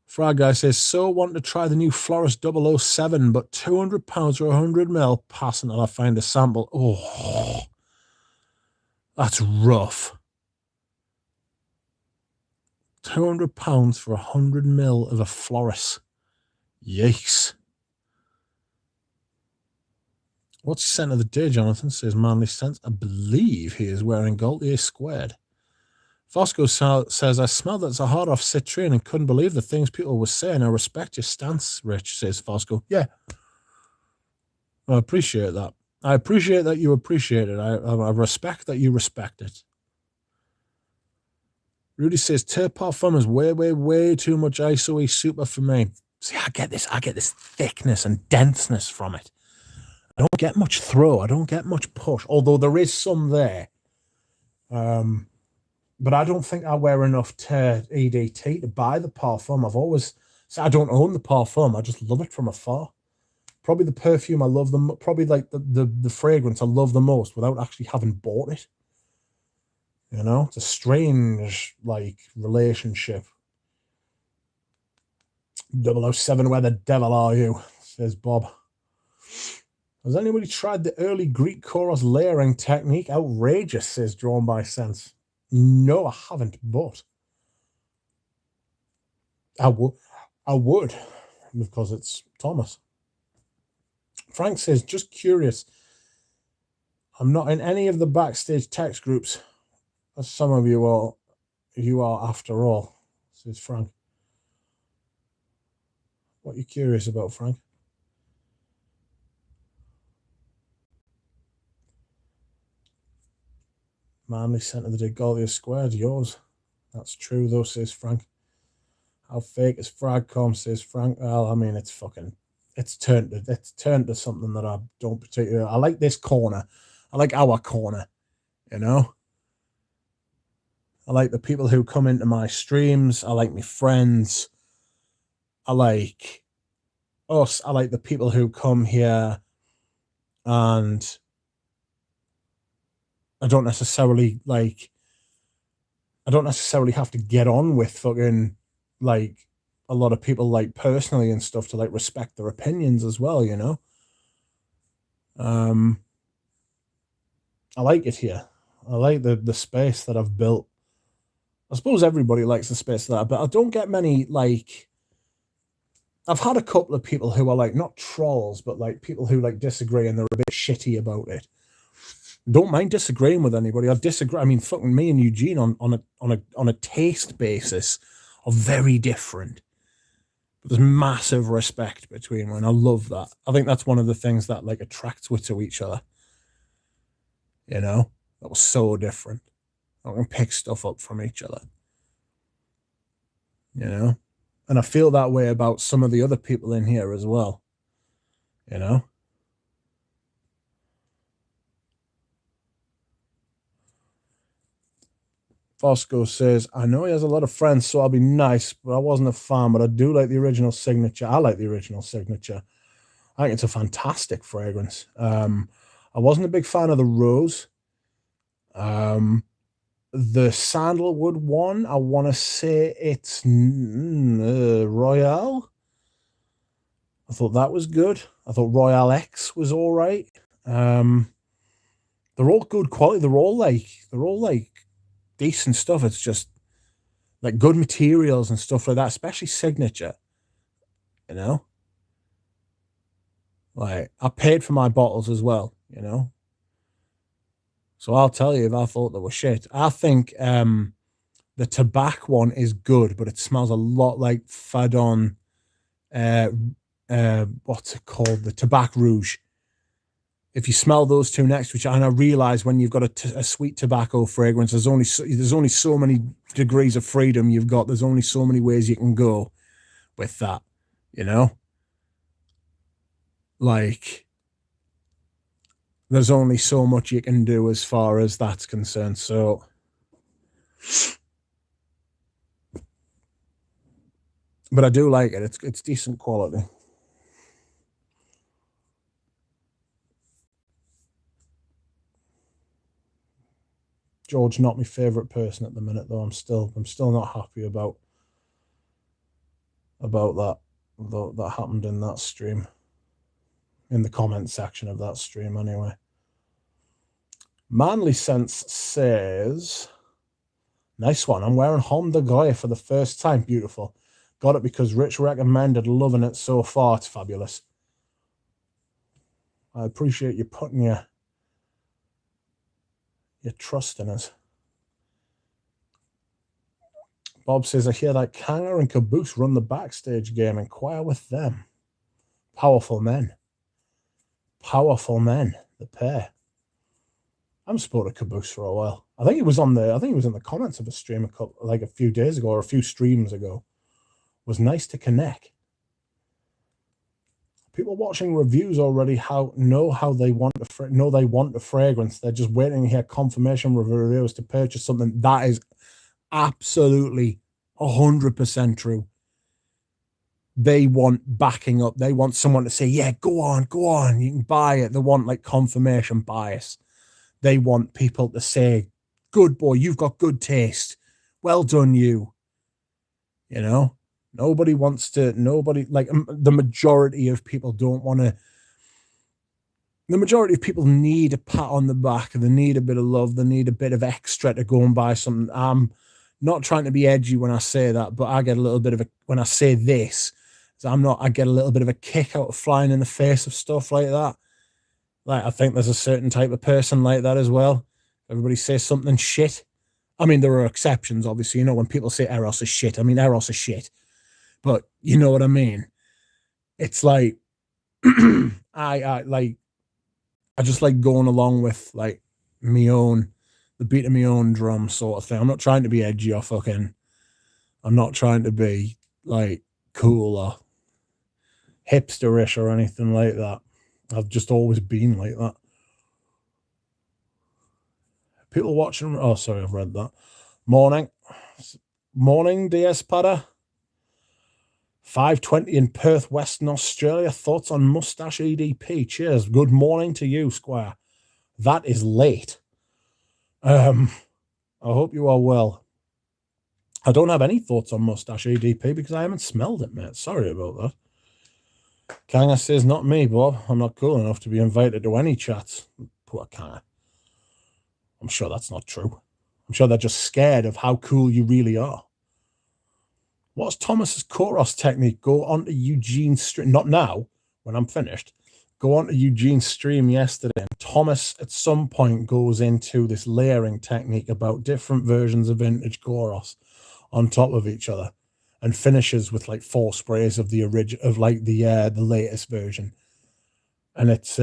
Frog Guy says, so want to try the new Florist 007, but £200 or 100ml. Pass until I find a sample. Oh, that's rough. £200 for 100ml of a Florist. Yikes. What's the scent of the day, Jonathan? Says Manly Sense. I believe he is wearing Gaultier Squared. Fosco says, I smell that's a hard off citrine and couldn't believe the things people were saying. I respect your stance, Rich, says Fosco. Yeah. I appreciate that. I appreciate that you appreciate it. I respect that you respect it. Rudy says, Terre Parfum is way, way, way too much ISO-y super for me. See, I get this thickness and denseness from it. I don't get much throw. I don't get much push, although there is some there. But I don't think I wear enough Terre EDT to buy the Parfum. I don't own the Parfum. I just love it from afar. Probably the perfume I love them. Probably like the fragrance I love the most without actually having bought it. You know, it's a strange like relationship. 007, where the devil are you? Says Bob. Has anybody tried the early Greek chorus layering technique? Outrageous, says Drawn by Sense. No, I haven't, but I would, because it's Thomas. Frank says, just curious. I'm not in any of the backstage text groups, as some of you are after all, says Frank. What are you curious about, Frank? Manly Centre of the day, Gaultier Squared, yours. That's true, though, says Frank. How fake is Fragcom, says Frank. Well, I mean, it's turned to something that I don't particularly. I like this corner. I like our corner, you know? I like the people who come into my streams. I like my friends. I like us. I like the people who come here and I don't necessarily have to get on with fucking like a lot of people like personally and stuff to like respect their opinions as well, you know? I like it here. I like the space that I've built. I suppose everybody likes the space that but I don't get many like I've had a couple of people who are like not trolls, but like people who like disagree and they're a bit shitty about it. Don't mind disagreeing with anybody. I disagree. I mean, fucking me and Eugene on a taste basis are very different. But there's massive respect between them, and I love that. I think that's one of the things that like attracts us to each other. You know, that was so different. I can pick stuff up from each other. You know, and I feel that way about some of the other people in here as well. You know. Fosco says, I know he has a lot of friends, so I'll be nice, but I wasn't a fan, but I do like the original signature. I like the original signature. I think it's a fantastic fragrance. I wasn't a big fan of the rose. The sandalwood one, I want to say it's Royale. I thought that was good. I thought Royale X was all right. They're all good quality. They're all like decent stuff. It's just like good materials and stuff like that, especially signature. You know, like I paid for my bottles as well. You know, so I'll tell you if I thought they were shit. I think the tobacco one is good, but it smells a lot like Fadon. What's it called? The Tobacco Rouge. If you smell those two next to each other, and I realize when you've got a sweet tobacco fragrance, there's only so many degrees of freedom you've got. There's only so many ways you can go with that, you know? Like, there's only so much you can do as far as that's concerned. So, but I do like it. It's decent quality. George not my favorite person at the minute, though. I'm still not happy about that happened in that stream, in the comment section of that stream anyway. Manly Sense says, nice one. I'm wearing Honda Grey for the first time. Beautiful. Got it because Rich recommended. Loving it so far. It's fabulous. I appreciate you putting your trust in us. Bob says, I hear that Kanga and Caboose run the backstage game. Inquire with them. Powerful men. Powerful men, the pair. I haven't supported Caboose for a while. I think he was in the comments of a stream a few days ago or a few streams ago. It was nice to connect. People watching reviews already know they want the fragrance. They're just waiting to hear confirmation from reviewers to purchase something. That is absolutely 100% true. They want backing up. They want someone to say, yeah, go on, you can buy it. They want like confirmation bias. They want people to say, good boy, you've got good taste. Well done, you. You know? The majority of people don't want to. The majority of people need a pat on the back. They need a bit of love. They need a bit of extra to go and buy something. I'm not trying to be edgy when I say that, but I get a little bit of when I say this, I get a little bit of a kick out of flying in the face of stuff like that. Like, I think there's a certain type of person like that as well. Everybody says something shit. I mean, there are exceptions, obviously. You know, when people say Eros is shit, I mean, Eros is shit. But you know what I mean? It's like, I just like going along with like the beat of my own drum sort of thing. I'm not trying to be edgy or I'm not trying to be like cool or hipsterish or anything like that. I've just always been like that. People watching. Oh, sorry, I've read that. Morning, DS Padder. 5:20 in Perth, Western Australia. Thoughts on Mustache EDP? Cheers. Good morning to you, Squire. That is late. I hope you are well. I don't have any thoughts on Mustache EDP because I haven't smelled it, mate. Sorry about that. Kanga says, not me, Bob. I'm not cool enough to be invited to any chats. Poor Kanga. I'm sure that's not true. I'm sure they're just scared of how cool you really are. What's Thomas's Koros technique? Go onto Eugene's stream. Not now, when I'm finished. Go onto Eugene's stream yesterday. And Thomas, at some point, goes into this layering technique about different versions of vintage Koros on top of each other, and finishes with like 4 sprays of the latest version. And it's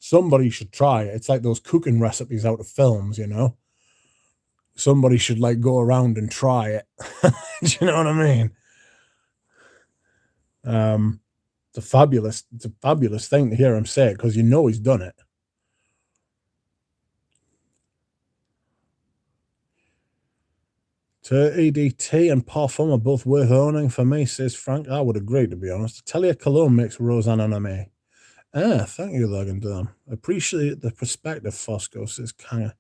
somebody should try it. It's like those cooking recipes out of films, you know. Somebody should like go around and try it. Do you know what I mean? It's a fabulous thing to hear him say it, because you know he's done it. EDT and Parfum are both worth owning for me, says Frank. I would agree, to be honest. Atelier Cologne makes Roseanne Anime. Thank you, Logan Dunham. Appreciate the perspective, Fosco, says Kanga.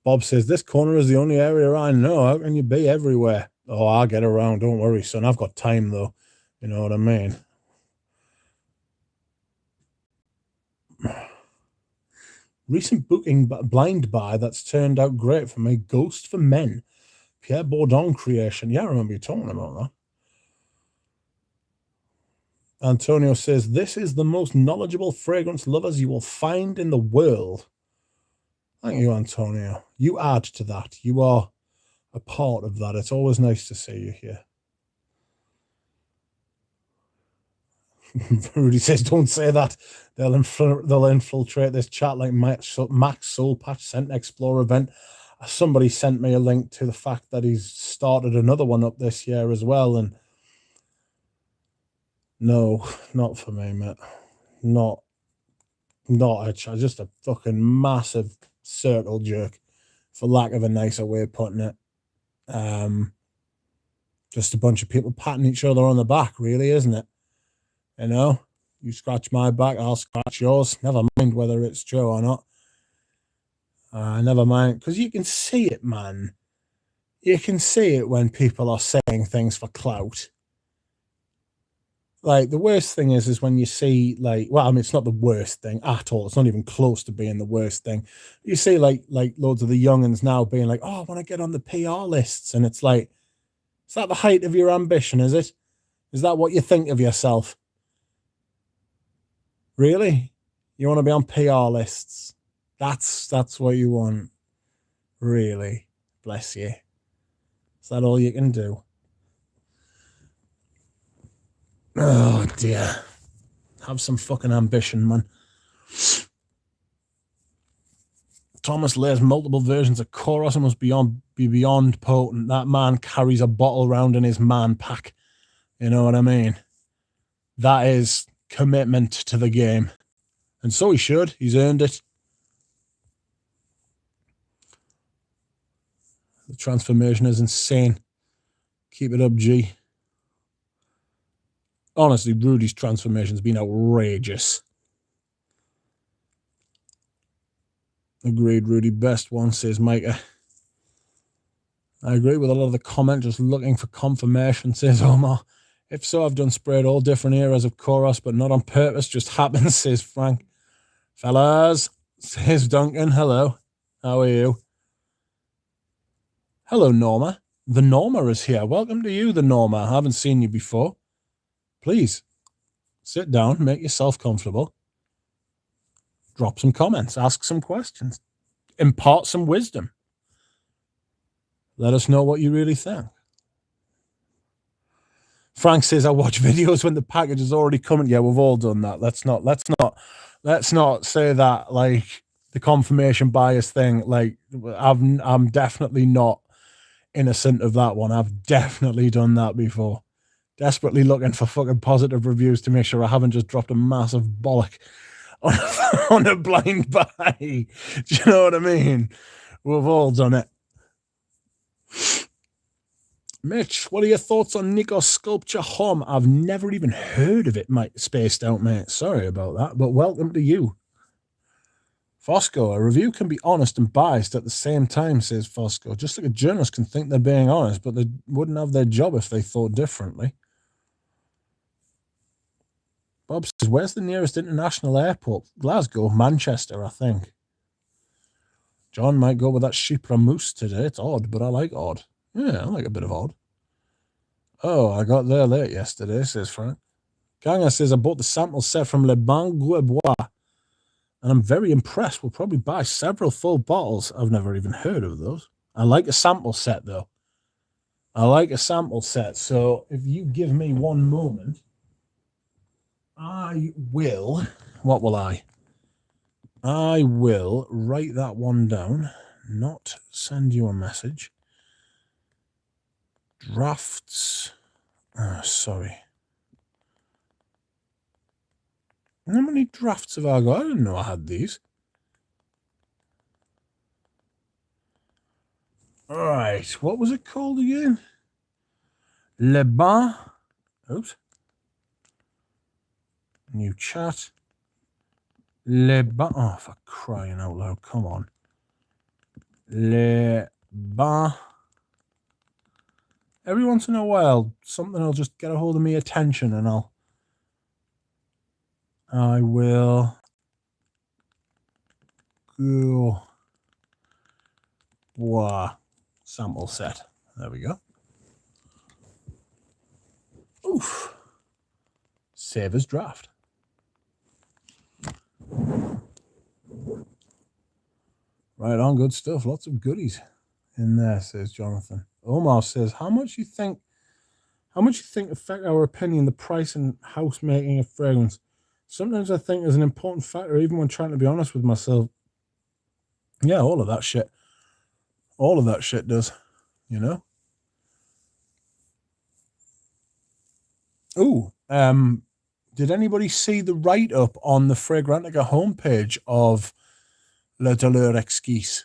Bob says, this corner is the only area I know. How can you be everywhere? Oh, I'll get around. Don't worry, son. I've got time, though. You know what I mean? Recent booking blind buy that's turned out great for me. Ghost for Men. Pierre Bourdon creation. Yeah, I remember you talking about that. Antonio says, this is the most knowledgeable fragrance lovers you will find in the world. Thank you, Antonio. You add to that. You are a part of that. It's always nice to see you here. Rudy says, don't say that. They'll infiltrate this chat like Max Soulpatch sent an Explore event. Somebody sent me a link to the fact that he's started another one up this year as well. And no, not for me, mate. Not just a fucking massive circle jerk, for lack of a nicer way of putting it. Just a bunch of people patting each other on the back, really, isn't it? You know, you scratch my back, I'll scratch yours. Never mind whether it's true or not. Never mind, because you can see it, man. You can see it when people are saying things for clout. Like, the worst thing is when you see, like, well, I mean, it's not the worst thing at all. It's not even close to being the worst thing. You see, like loads of the youngins now being like, oh, I want to get on the PR lists. And it's like, is that the height of your ambition, is it? Is that what you think of yourself? Really? You want to be on PR lists? That's what you want? Really? Bless you. Is that all you can do? Oh, dear. Have some fucking ambition, man. Thomas lays multiple versions of chorus and must be beyond potent. That man carries a bottle round in his man pack. You know what I mean? That is commitment to the game. And so he should. He's earned it. The transformation is insane. Keep it up, G. Honestly, Rudy's transformation's been outrageous. Agreed, Rudy. Best one, says Micah. I agree with a lot of the comment, just looking for confirmation, says Omar. If so, I've done sprayed all different eras of chorus, but not on purpose, just happens, says Frank. Fellas, says Duncan. Hello. How are you? Hello, Norma. The Norma is here. Welcome to you, the Norma. I haven't seen you before. Please, sit down, make yourself comfortable. Drop some comments, ask some questions, impart some wisdom. Let us know what you really think. Frank says, I watch videos when the package is already coming. Yeah, we've all done that. Let's not say that, like, the confirmation bias thing. Like, I'm definitely not innocent of that one. I've definitely done that before. Desperately looking for fucking positive reviews to make sure I haven't just dropped a massive bollock on a blind buy. Do you know what I mean? We've all done it. Mitch, what are your thoughts on Nico's Sculpture Home? I've never even heard of it, mate. Spaced out, mate. Sorry about that, but welcome to you. Fosco, a review can be honest and biased at the same time, says Fosco. Just like a journalist can think they're being honest, but they wouldn't have their job if they thought differently. Bob says, where's the nearest international airport? Glasgow, Manchester, I think. John might go with that Chypre mousse today. It's odd, but I like odd. Yeah, I like a bit of odd. Oh, I got there late yesterday, says Frank. Ganga says, I bought the sample set from Le Ban Guebois, and I'm very impressed. We'll probably buy several full bottles. I've never even heard of those. I like a sample set, though. I like a sample set. So if you give me one moment, I will... What will I? I will write that one down, not send you a message. Drafts. Sorry. How many drafts have I got? I didn't know I had these. All right. What was it called again? Le Ban. Oops. New chat. Le Ban. Oh, for crying out loud. Come on. Le Ban. Every once in a while, something will just get a hold of me attention, and I will go. Wow. Sample set. There we go. Oof. Save as draft. Right on, good stuff. Lots of goodies in there, says Jonathan. Omar says, how much you think affect our opinion the price and house making of fragrance? Sometimes I think is an important factor, even when trying to be honest with myself. Yeah, all of that shit. All of that shit does, you know? Ooh, did anybody see the write-up on the Fragrantica homepage of Le Douleur Exquise?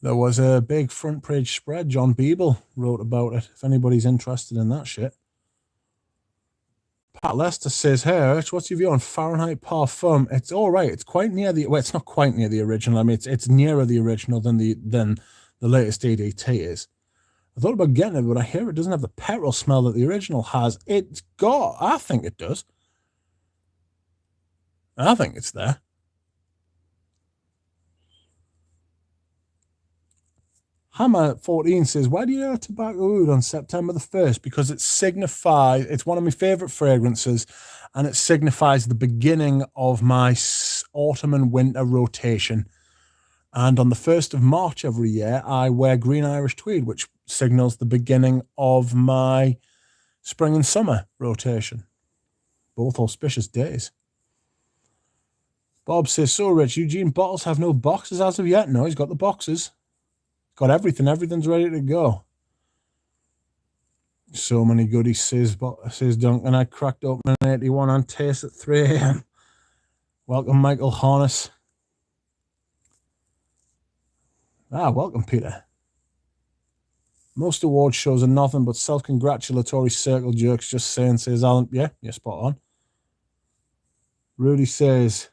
There was a big front page spread. John Beeble wrote about it, if anybody's interested in that shit. Lester says, "Hey, Arch, what's your view on Fahrenheit Parfum?" It's all right. It's quite near the. Well, it's not quite near the original. I mean, it's nearer the original than the latest EDT is. I thought about getting it, but I hear it doesn't have the petrol smell that the original has. It's got. I think it does. I think it's there. Hammer 14 says, "Why do you have tobacco oud on September the 1st? Because it signifies, it's one of my favourite fragrances, and it signifies the beginning of my autumn and winter rotation. And on the 1st of March every year, I wear green Irish tweed, which signals the beginning of my spring and summer rotation. Both auspicious days." Bob says, "So Rich, Eugene Bottles have no boxes as of yet?" No, he's got the boxes. Got everything. Everything's ready to go. So many goodies, says Duncan. I cracked open an 81 on taste at 3 a.m. Welcome, Michael Harness. Welcome, Peter. Most award shows are nothing but self-congratulatory circle jerks, just saying, says Alan. Yeah, you're spot on. Rudy says,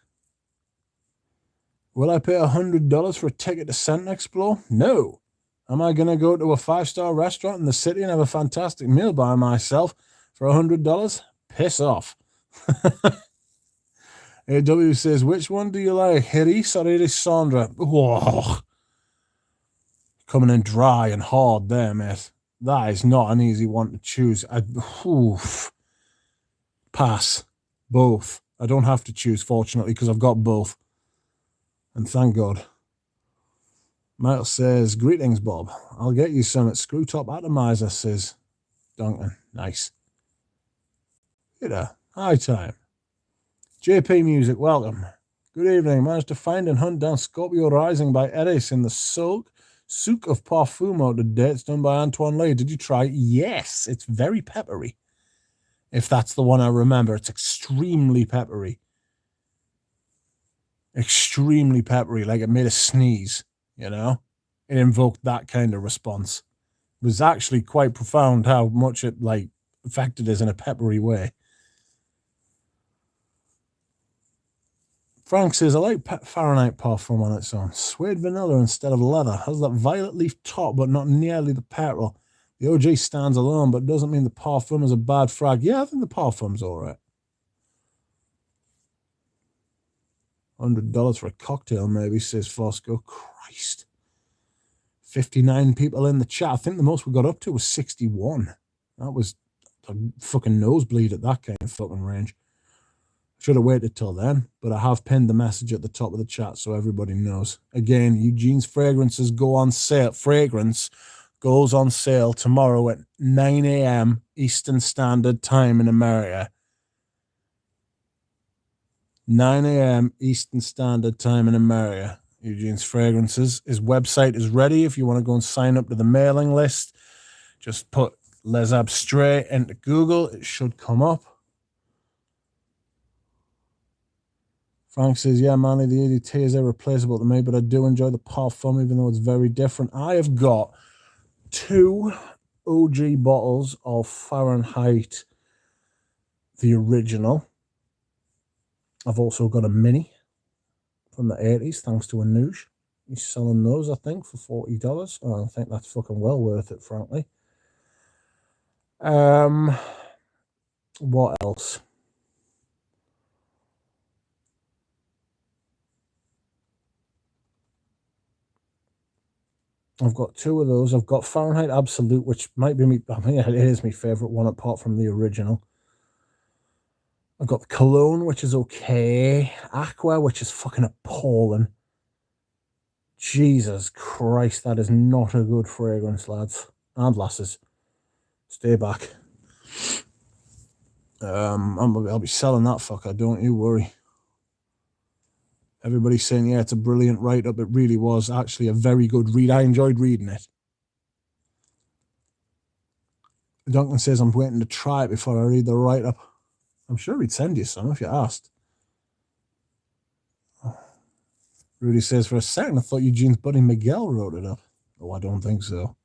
"Will I pay $100 for a ticket to Scent Explore? No. Am I going to go to a 5-star restaurant in the city and have a fantastic meal by myself for $100? Piss off." AW says, "Which one do you like, Hiris or Irisandra?" Whoa. Coming in dry and hard there, mate. That is not an easy one to choose. Pass. Both. I don't have to choose, fortunately, because I've got both. And thank God. Michael says, "Greetings, Bob. I'll get you some at Screw Top Atomizer," says Duncan. Nice. Peter, high time. JP Music, welcome. Good evening. Managed to find and hunt down Scorpio Rising by Eris in the Souk of Parfumo today. It's done by Antoine Lee. Did you try? Yes, it's very peppery. If that's the one I remember, it's extremely peppery. Extremely peppery, like it made a sneeze, you know? It invoked that kind of response. It was actually quite profound how much it, affected us in a peppery way. Frank says, "I like Fahrenheit Parfum on its own. Suede vanilla instead of leather. Has that violet leaf top, but not nearly the petrol. The OG stands alone, but doesn't mean the Parfum is a bad frag." Yeah, I think the Parfum's all right. $100 for a cocktail, maybe, says Fosco. Christ. 59 people in the chat. I think the most we got up to was 61. That was a fucking nosebleed at that kind of fucking range. Should have waited till then, but I have pinned the message at the top of the chat so everybody knows. Again, Eugene's fragrances go on sale. Fragrance goes on sale tomorrow at 9 a.m. Eastern Standard Time in America. 9 a.m. Eastern Standard Time in America. Eugene's fragrances. His website is ready. If you want to go and sign up to the mailing list, just put Les Abstraits into Google. It should come up. Frank says, "Yeah, Manly, the EDT is irreplaceable to me, but I do enjoy the Parfum, even though it's very different." I have got 2 OG bottles of Fahrenheit, the original. I've also got a mini from the 80s, thanks to Anuj. He's selling those, I think, for $40. I think that's fucking well worth it, frankly. What else? I've got 2 of those. I've got Fahrenheit Absolute, which might be it is my favourite one apart from the original. I've got the Cologne, which is okay. Aqua, which is fucking appalling. Jesus Christ, that is not a good fragrance, lads and lasses. Stay back. I'll be selling that fucker, don't you worry. Everybody's saying, yeah, it's a brilliant write-up. It really was actually a very good read. I enjoyed reading it. Duncan says, "I'm waiting to try it before I read the write-up." I'm sure he'd send you some if you asked. Rudy says, "For a second, I thought Eugene's buddy Miguel wrote it up." Oh, I don't think so.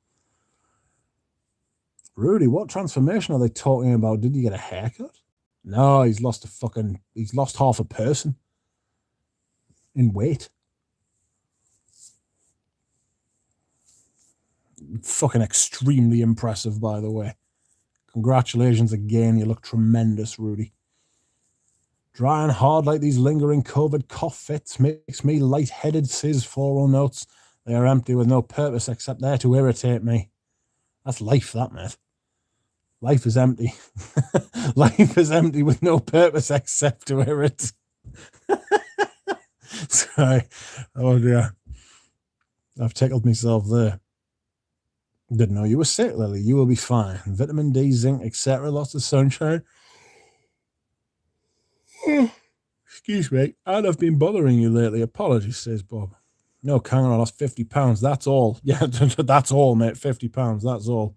Rudy, what transformation are they talking about? Did you get a haircut? No, he's lost half a person in weight. Fucking extremely impressive, by the way. Congratulations again. You look tremendous, Rudy. Dry and hard like these lingering COVID cough fits makes me lightheaded, says Floral Notes. They are empty with no purpose except there to irritate me. That's life, that, mate. Life is empty. Life is empty with no purpose except to irritate. Sorry. Oh, dear. I've tickled myself there. Didn't know you were sick, Lily. You will be fine. Vitamin D, zinc, etc. Lots of sunshine. Excuse me. And I've been bothering you lately. Apologies, says Bob. No, Karen, I lost 50 pounds. That's all. Yeah, that's all, mate. 50 pounds. That's all.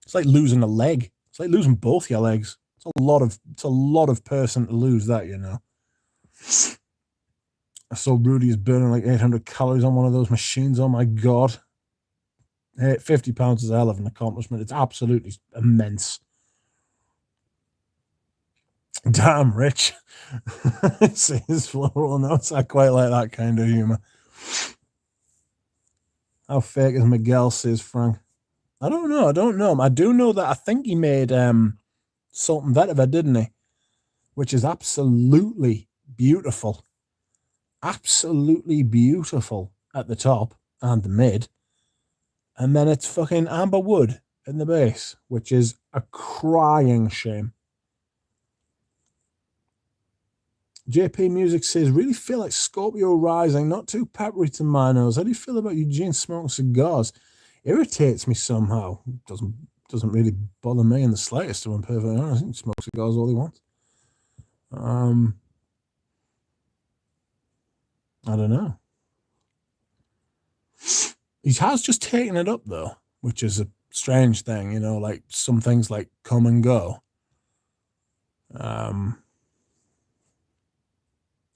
It's like losing a leg. It's like losing both your legs. It's a lot of person to lose that, you know. I saw Rudy is burning like 800 calories on one of those machines. Oh my God. Hey, 50 pounds is a hell of an accomplishment. It's absolutely immense. Damn, Rich. Says Floral Notes. I quite like that kind of humor. How fake is Miguel, says Frank. I don't know. I do know that I think he made Salt and Vetiver, didn't he? Which is absolutely beautiful. Absolutely beautiful at the top and the mid. And then it's fucking Amber Wood in the base, which is a crying shame. JP Music says, really feel like Scorpio Rising, not too peppery to my nose. How do you feel about Eugene smoking cigars? Irritates me somehow. Doesn't really bother me in the slightest, to be perfectly honest. He can smoke cigars all he wants. I don't know. He has just taken it up, though, which is a strange thing, you know, like some things like come and go. I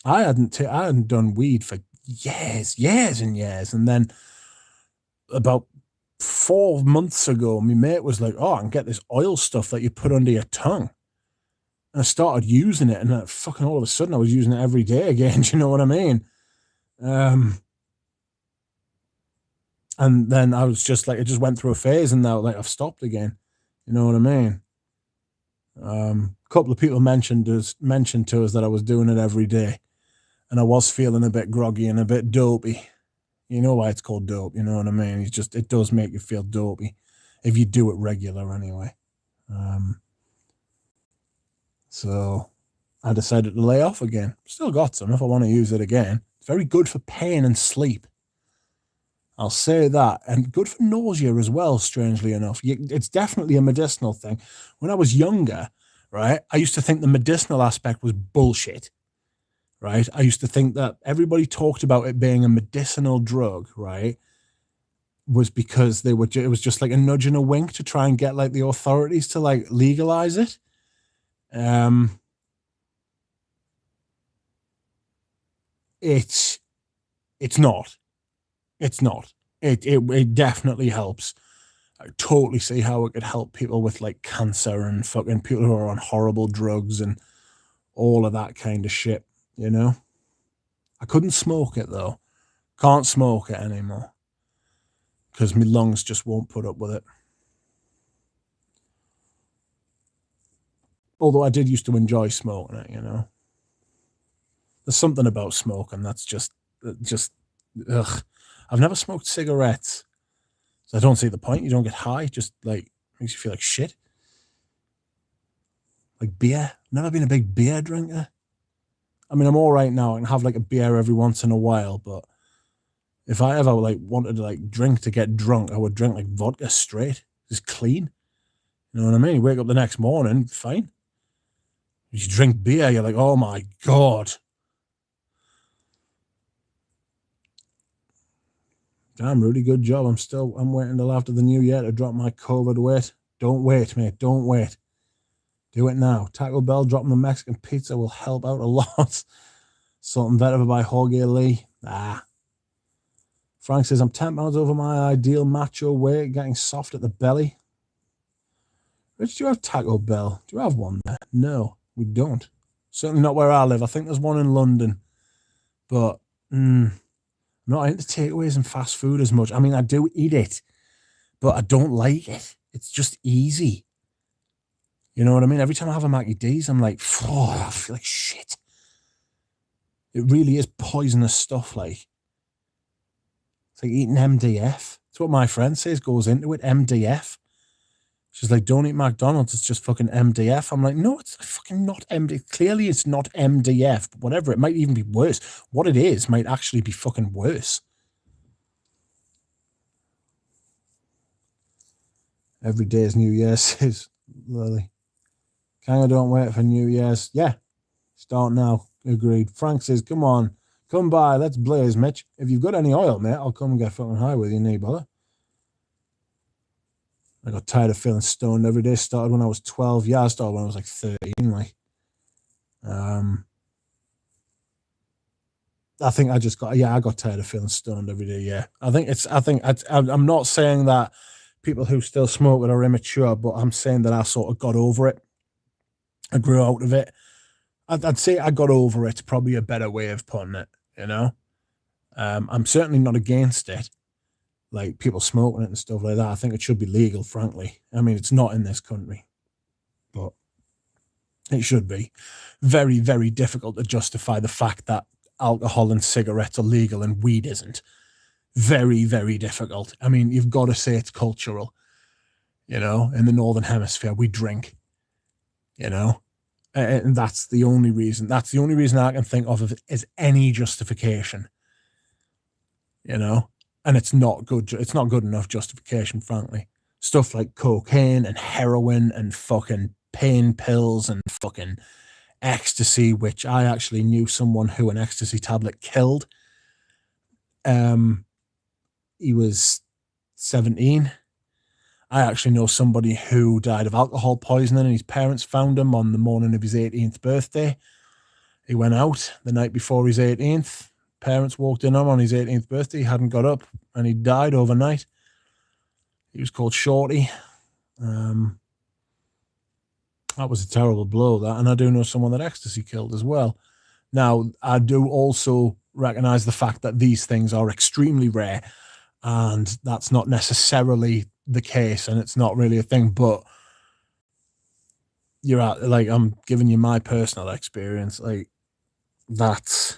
hadn't done weed for years and years. And then about 4 months ago, my mate was like, oh, I can get this oil stuff that you put under your tongue. And I started using it, and fucking all of a sudden I was using it every day again. Do you know what I mean? And then I was just like, it just went through a phase, and now like I've stopped again. You know what I mean? A couple of people mentioned to us that I was doing it every day, and I was feeling a bit groggy and a bit dopey. You know why it's called dope? You know what I mean? It does make you feel dopey if you do it regular anyway. So I decided to lay off again. Still got some if I want to use it again. It's very good for pain and sleep. I'll say that. And good for nausea as well, strangely enough. It's definitely a medicinal thing. When I was younger, right, I used to think the medicinal aspect was bullshit, right? I used to think that everybody talked about it being a medicinal drug, right, was because it was just like a nudge and a wink to try and get like the authorities to like legalize it. It's not. It's not. It definitely helps. I totally see how it could help people with like cancer and fucking people who are on horrible drugs and all of that kind of shit, you know? I couldn't smoke it though. Can't smoke it anymore because my lungs just won't put up with it. Although I did used to enjoy smoking it, you know? There's something about smoking that's just ugh. I've never smoked cigarettes, so I don't see the point. You don't get high, just like makes you feel like shit. Like beer, never been a big beer drinker. I mean, I'm all right now. I can have like a beer every once in a while, but if I ever like wanted to like drink to get drunk, I would drink like vodka straight, just clean. You know what I mean? You wake up the next morning, fine. You drink beer, you're like, oh my God. Damn, Rudy, good job. I'm waiting till after the new year to drop my COVID weight. Don't wait, mate. Don't wait. Do it now. Taco Bell dropping the Mexican pizza will help out a lot. Salt and Vetiver by Jorge Lee. Frank says, I'm 10 pounds over my ideal macho weight, getting soft at the belly. Rich, do you have Taco Bell? Do you have one there? No, we don't. Certainly not where I live. I think there's one in London. But I'm not into takeaways and fast food as much. I mean, I do eat it, but I don't like it. It's just easy. You know what I mean? Every time I have a Mackie D's, I'm like, oh, I feel like shit. It really is poisonous stuff. Like, it's like eating MDF. It's what my friend says goes into it, MDF. She's like, don't eat McDonald's, it's just fucking MDF. I'm like, no, it's fucking not MDF. Clearly it's not MDF, but whatever. It might even be worse. What it is might actually be fucking worse. Every day is New Year's, says Lily. Kinda don't wait for New Year's. Yeah, start now. Agreed. Frank says, come on, come by, let's blaze, Mitch. If you've got any oil, mate, I'll come and get fucking high with you, no bother. I got tired of feeling stoned every day. Started when I was 12. Yeah, I started when I was like 13. Like, I think I just got, I got tired of feeling stoned every day. Yeah, I'm not saying that people who still smoke it are immature, but I'm saying that I sort of got over it. I grew out of it. I'd say I got over it. Probably a better way of putting it. You know, I'm certainly not against it. Like people smoking it and stuff like that. I think it should be legal, frankly. I mean, it's not in this country, but it should be. Very, very difficult to justify the fact that alcohol and cigarettes are legal and weed isn't. Very, very difficult. I mean, you've got to say it's cultural. You know, in the Northern Hemisphere, we drink, you know, and that's the only reason. That's the only reason I can think of is any justification, you know. And it's not good. It's not good enough justification, frankly. Stuff like cocaine and heroin and fucking pain pills and fucking ecstasy, which I actually knew someone who an ecstasy tablet killed. He was 17. I actually know somebody who died of alcohol poisoning, and his parents found him on the morning of his 18th birthday. He went out the night before his 18th. Parents walked in on his 18th birthday. He hadn't got up, and he died overnight. He was called Shorty. That was a terrible blow, that. And I do know someone that ecstasy killed as well. Now, I do also recognize the fact that these things are extremely rare, and that's not necessarily the case, and it's not really a thing, but you're at, like, I'm giving you my personal experience. Like, that's...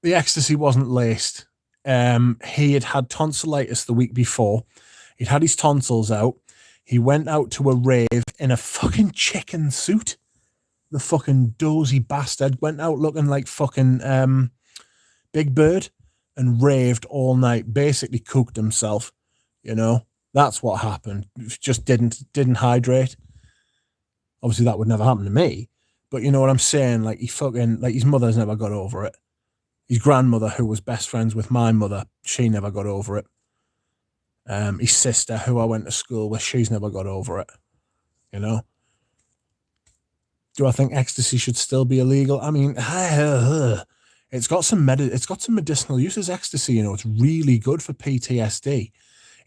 The ecstasy wasn't laced. He had had tonsillitis the week before. He'd had his tonsils out. He went out to a rave in a fucking chicken suit. The fucking dozy bastard went out looking like fucking Big Bird and raved all night. Basically cooked himself, you know. That's what happened. Just didn't hydrate. Obviously that would never happen to me. But you know what I'm saying? Like, he fucking, like, his mother's never got over it. His grandmother, who was best friends with my mother, she never got over it. His sister, who I went to school with, she's never got over it. You know? Do I think ecstasy should still be illegal? I mean, it's got some medicinal uses, ecstasy, you know. It's really good for PTSD.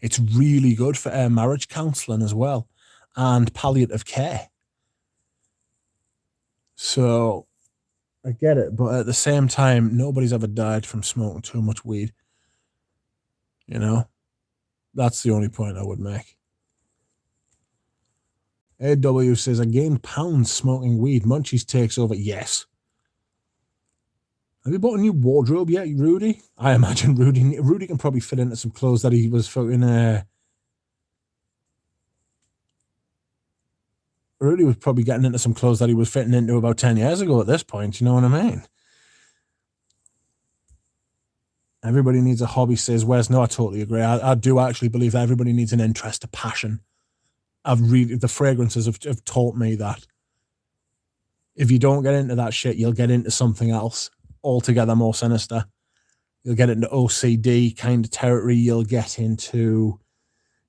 It's really good for marriage counselling as well, and palliative care. So I get it, but at the same time, nobody's ever died from smoking too much weed. You know? That's the only point I would make. AW says, I gained pounds smoking weed. Munchies takes over. Yes. Have you bought a new wardrobe yet, Rudy? I imagine Rudy can probably fit into some clothes that he was fucking... Rudy was probably getting into some clothes that he was fitting into about 10 years ago at this point. You know what I mean? Everybody needs a hobby, says Wes. No, I totally agree. I do actually believe that everybody needs an interest, a passion. The fragrances have taught me that if you don't get into that shit, you'll get into something else altogether more sinister. You'll get into OCD kind of territory. You'll get into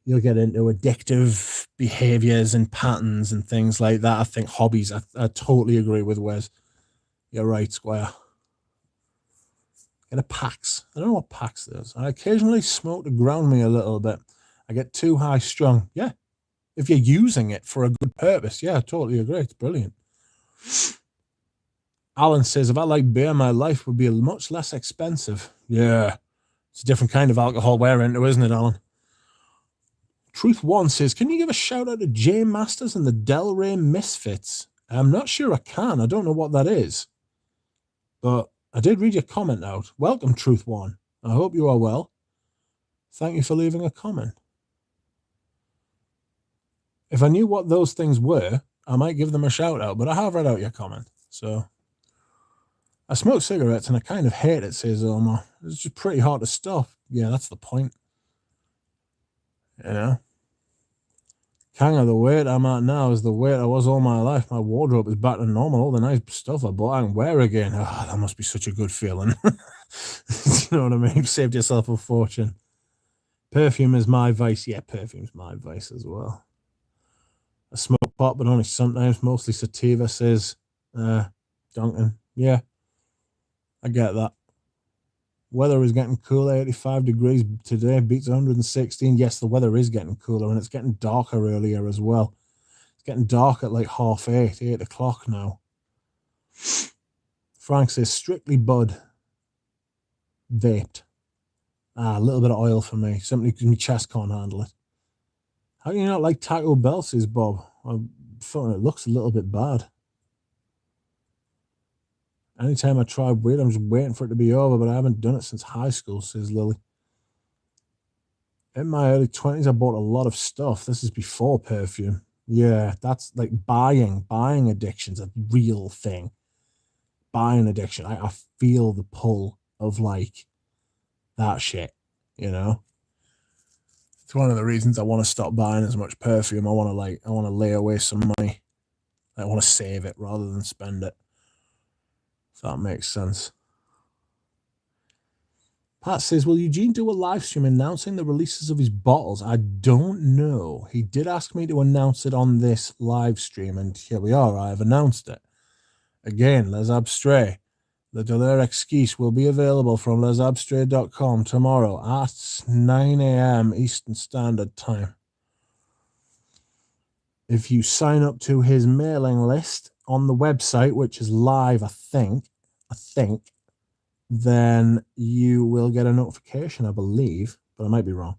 addictive behaviors and patterns and things like that. I think hobbies, I totally agree with Wes. You're right, Squire. Get a PAX. I don't know what PAX is. I occasionally smoke to ground me a little bit. I get too high strung. Yeah. If you're using it for a good purpose, yeah, I totally agree. It's brilliant. Alan says, if I like beer, my life would be much less expensive. Yeah. It's a different kind of alcohol we're into, isn't it, Alan? Truth One says, can you give a shout out to J Masters and the Delray Misfits? I'm not sure I can. I don't know what that is. But I did read your comment out. Welcome, Truth One. I hope you are well. Thank you for leaving a comment. If I knew what those things were, I might give them a shout out, but I have read out your comment. So I smoke cigarettes and I kind of hate it, says Omar. It's just pretty hard to stop. Yeah, that's the point. You know? Kind of the weight I'm at now is the weight I was all my life. My wardrobe is back to normal. All the nice stuff I bought I can wear again. Oh, that must be such a good feeling. You know what I mean? You've saved yourself a fortune. Perfume is my vice. Yeah, perfume's my vice as well. I smoke pot, but only sometimes. Mostly sativa, says Duncan. Yeah, I get that. Weather is getting cooler. 85 degrees today, beats 116. Yes, the weather is getting cooler, and it's getting darker earlier as well. It's getting dark at like 8:30, 8 o'clock now. Frank says, strictly bud. Vaped. A little bit of oil for me. Simply because my chest can't handle it. How do you not like Taco Bell, says Bob? I thought it looks a little bit bad. Anytime I try weed, I'm just waiting for it to be over, but I haven't done it since high school, says Lily. In my early 20s, I bought a lot of stuff. This is before perfume. Yeah, that's like buying. Buying addiction's a real thing. Buying addiction. I feel the pull of like that shit, you know? It's one of the reasons I want to stop buying as much perfume. I want to lay away some money. I want to save it rather than spend it. If that makes sense. Pat says, will Eugene do a live stream announcing the releases of his bottles? I don't know. He did ask me to announce it on this live stream, and here we are. I have announced it. Again, Les Abstraits. The Dollar Exquise will be available from lesabstrait.com tomorrow at 9 a.m. Eastern Standard Time. If you sign up to his mailing list on the website, which is live, I think, then you will get a notification, I believe, but I might be wrong.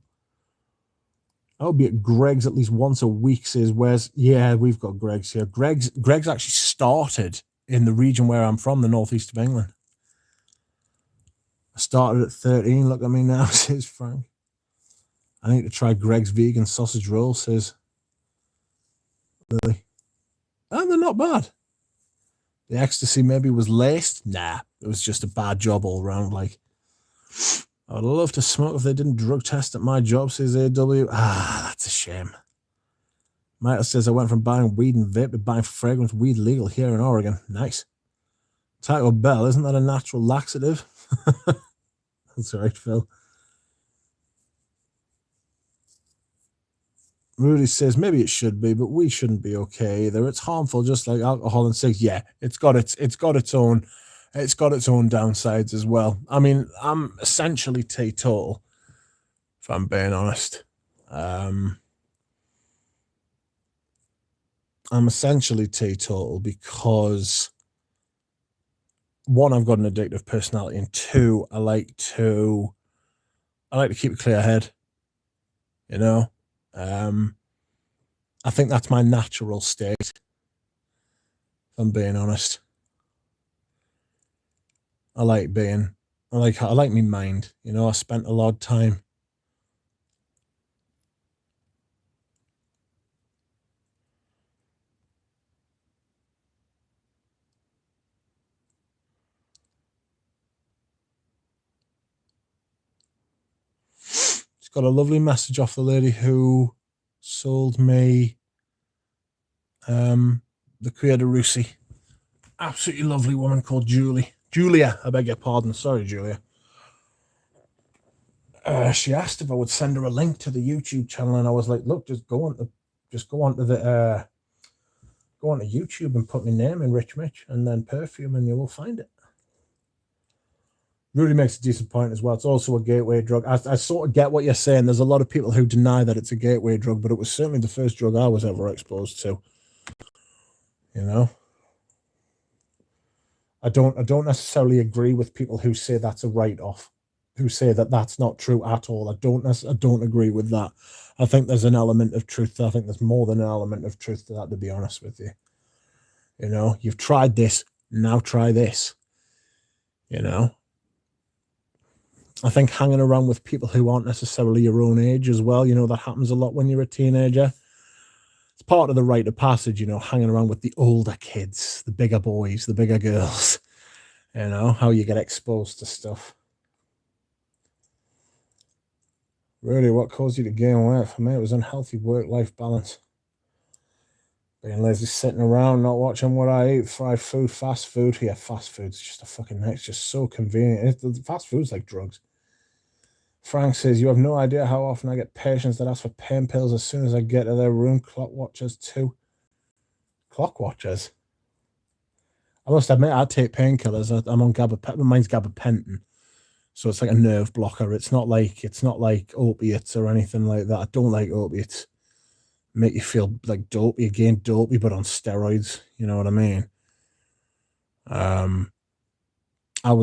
I'll be at Greg's at least once a week, says Wes. Yeah, we've got Greg's here. Greg's actually started in the region where I'm from, the northeast of England. I started at 13. Look at me now, says Frank. I need to try Greg's vegan sausage roll, says Lily. Oh, they're not bad. The ecstasy maybe was laced. Nah, it was just a bad job all around. Like, I would love to smoke if they didn't drug test at my job, says AW. That's a shame. Michael says, I went from buying weed and vape to buying fragrance weed legal here in Oregon. Nice. Taco Bell, isn't that a natural laxative? That's right, Phil. Rudy says, maybe it should be, but we shouldn't be okay either. It's harmful just like alcohol and cigs. Yeah, it's got its own downsides as well. I mean, I'm essentially teetotal, if I'm being honest. I'm essentially teetotal because, one, I've got an addictive personality, and two, I like to keep a clear head. You know, I think that's my natural state. If I'm being honest, I like me mind. You know, I spent a lot of time. Got a lovely message off the lady who sold me the Creator Russi. Absolutely lovely woman called Julia, I beg your pardon. Sorry, Julia. She asked if I would send her a link to the YouTube channel, and I was like, look, just go on to YouTube and put my name in Rich Mitch and then perfume, and you will find it. Rudy makes a decent point as well. It's also a gateway drug. I sort of get what you're saying. There's a lot of people who deny that it's a gateway drug, but it was certainly the first drug I was ever exposed to. You know, I don't necessarily agree with people who say that's a write-off, who say that that's not true at all. I don't agree with that. I think there's an element of truth. I think there's more than an element of truth to that, to be honest with you. You know, you've tried this, now try this. You know, I think hanging around with people who aren't necessarily your own age as well, you know, that happens a lot when you're a teenager. It's part of the rite of passage, you know, hanging around with the older kids, the bigger boys, the bigger girls, you know, how you get exposed to stuff. Really, what caused you to gain weight? For me, it was unhealthy work-life balance. Being lazy, sitting around, not watching what I eat, fried food, fast food. Yeah, fast food's just a fucking, it's just so convenient. Fast food's like drugs. Frank says, you have no idea how often I get patients that ask for pain pills as soon as I get to their room. Clock watchers too. Clock watchers? I must admit, I take painkillers. I'm on gabapentin. Mine's gabapentin. So it's like a nerve blocker. It's not like opiates or anything like that. I don't like opiates. Make you feel like dopey again, dopey, but on steroids. You know what I mean? I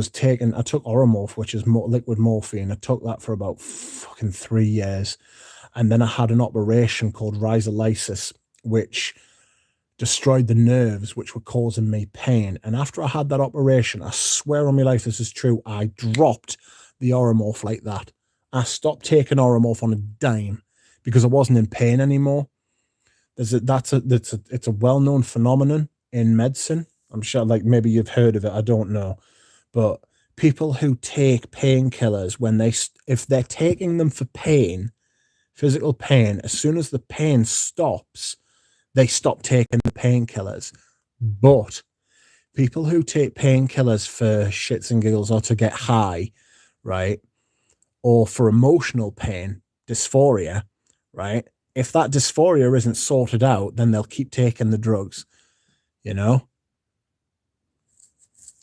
took Oromorph, which is liquid morphine. I took that for about fucking 3 years. And then I had an operation called rhizolysis, which destroyed the nerves, which were causing me pain. And after I had that operation, I swear on my life this is true, I dropped the Oromorph like that. I stopped taking Oromorph on a dime because I wasn't in pain anymore. It's a well-known phenomenon in medicine. I'm sure, like, maybe you've heard of it. I don't know. But people who take painkillers, if they're taking them for pain, physical pain, as soon as the pain stops, they stop taking the painkillers. But people who take painkillers for shits and giggles or to get high, right, or for emotional pain, dysphoria, right, if that dysphoria isn't sorted out, then they'll keep taking the drugs, you know?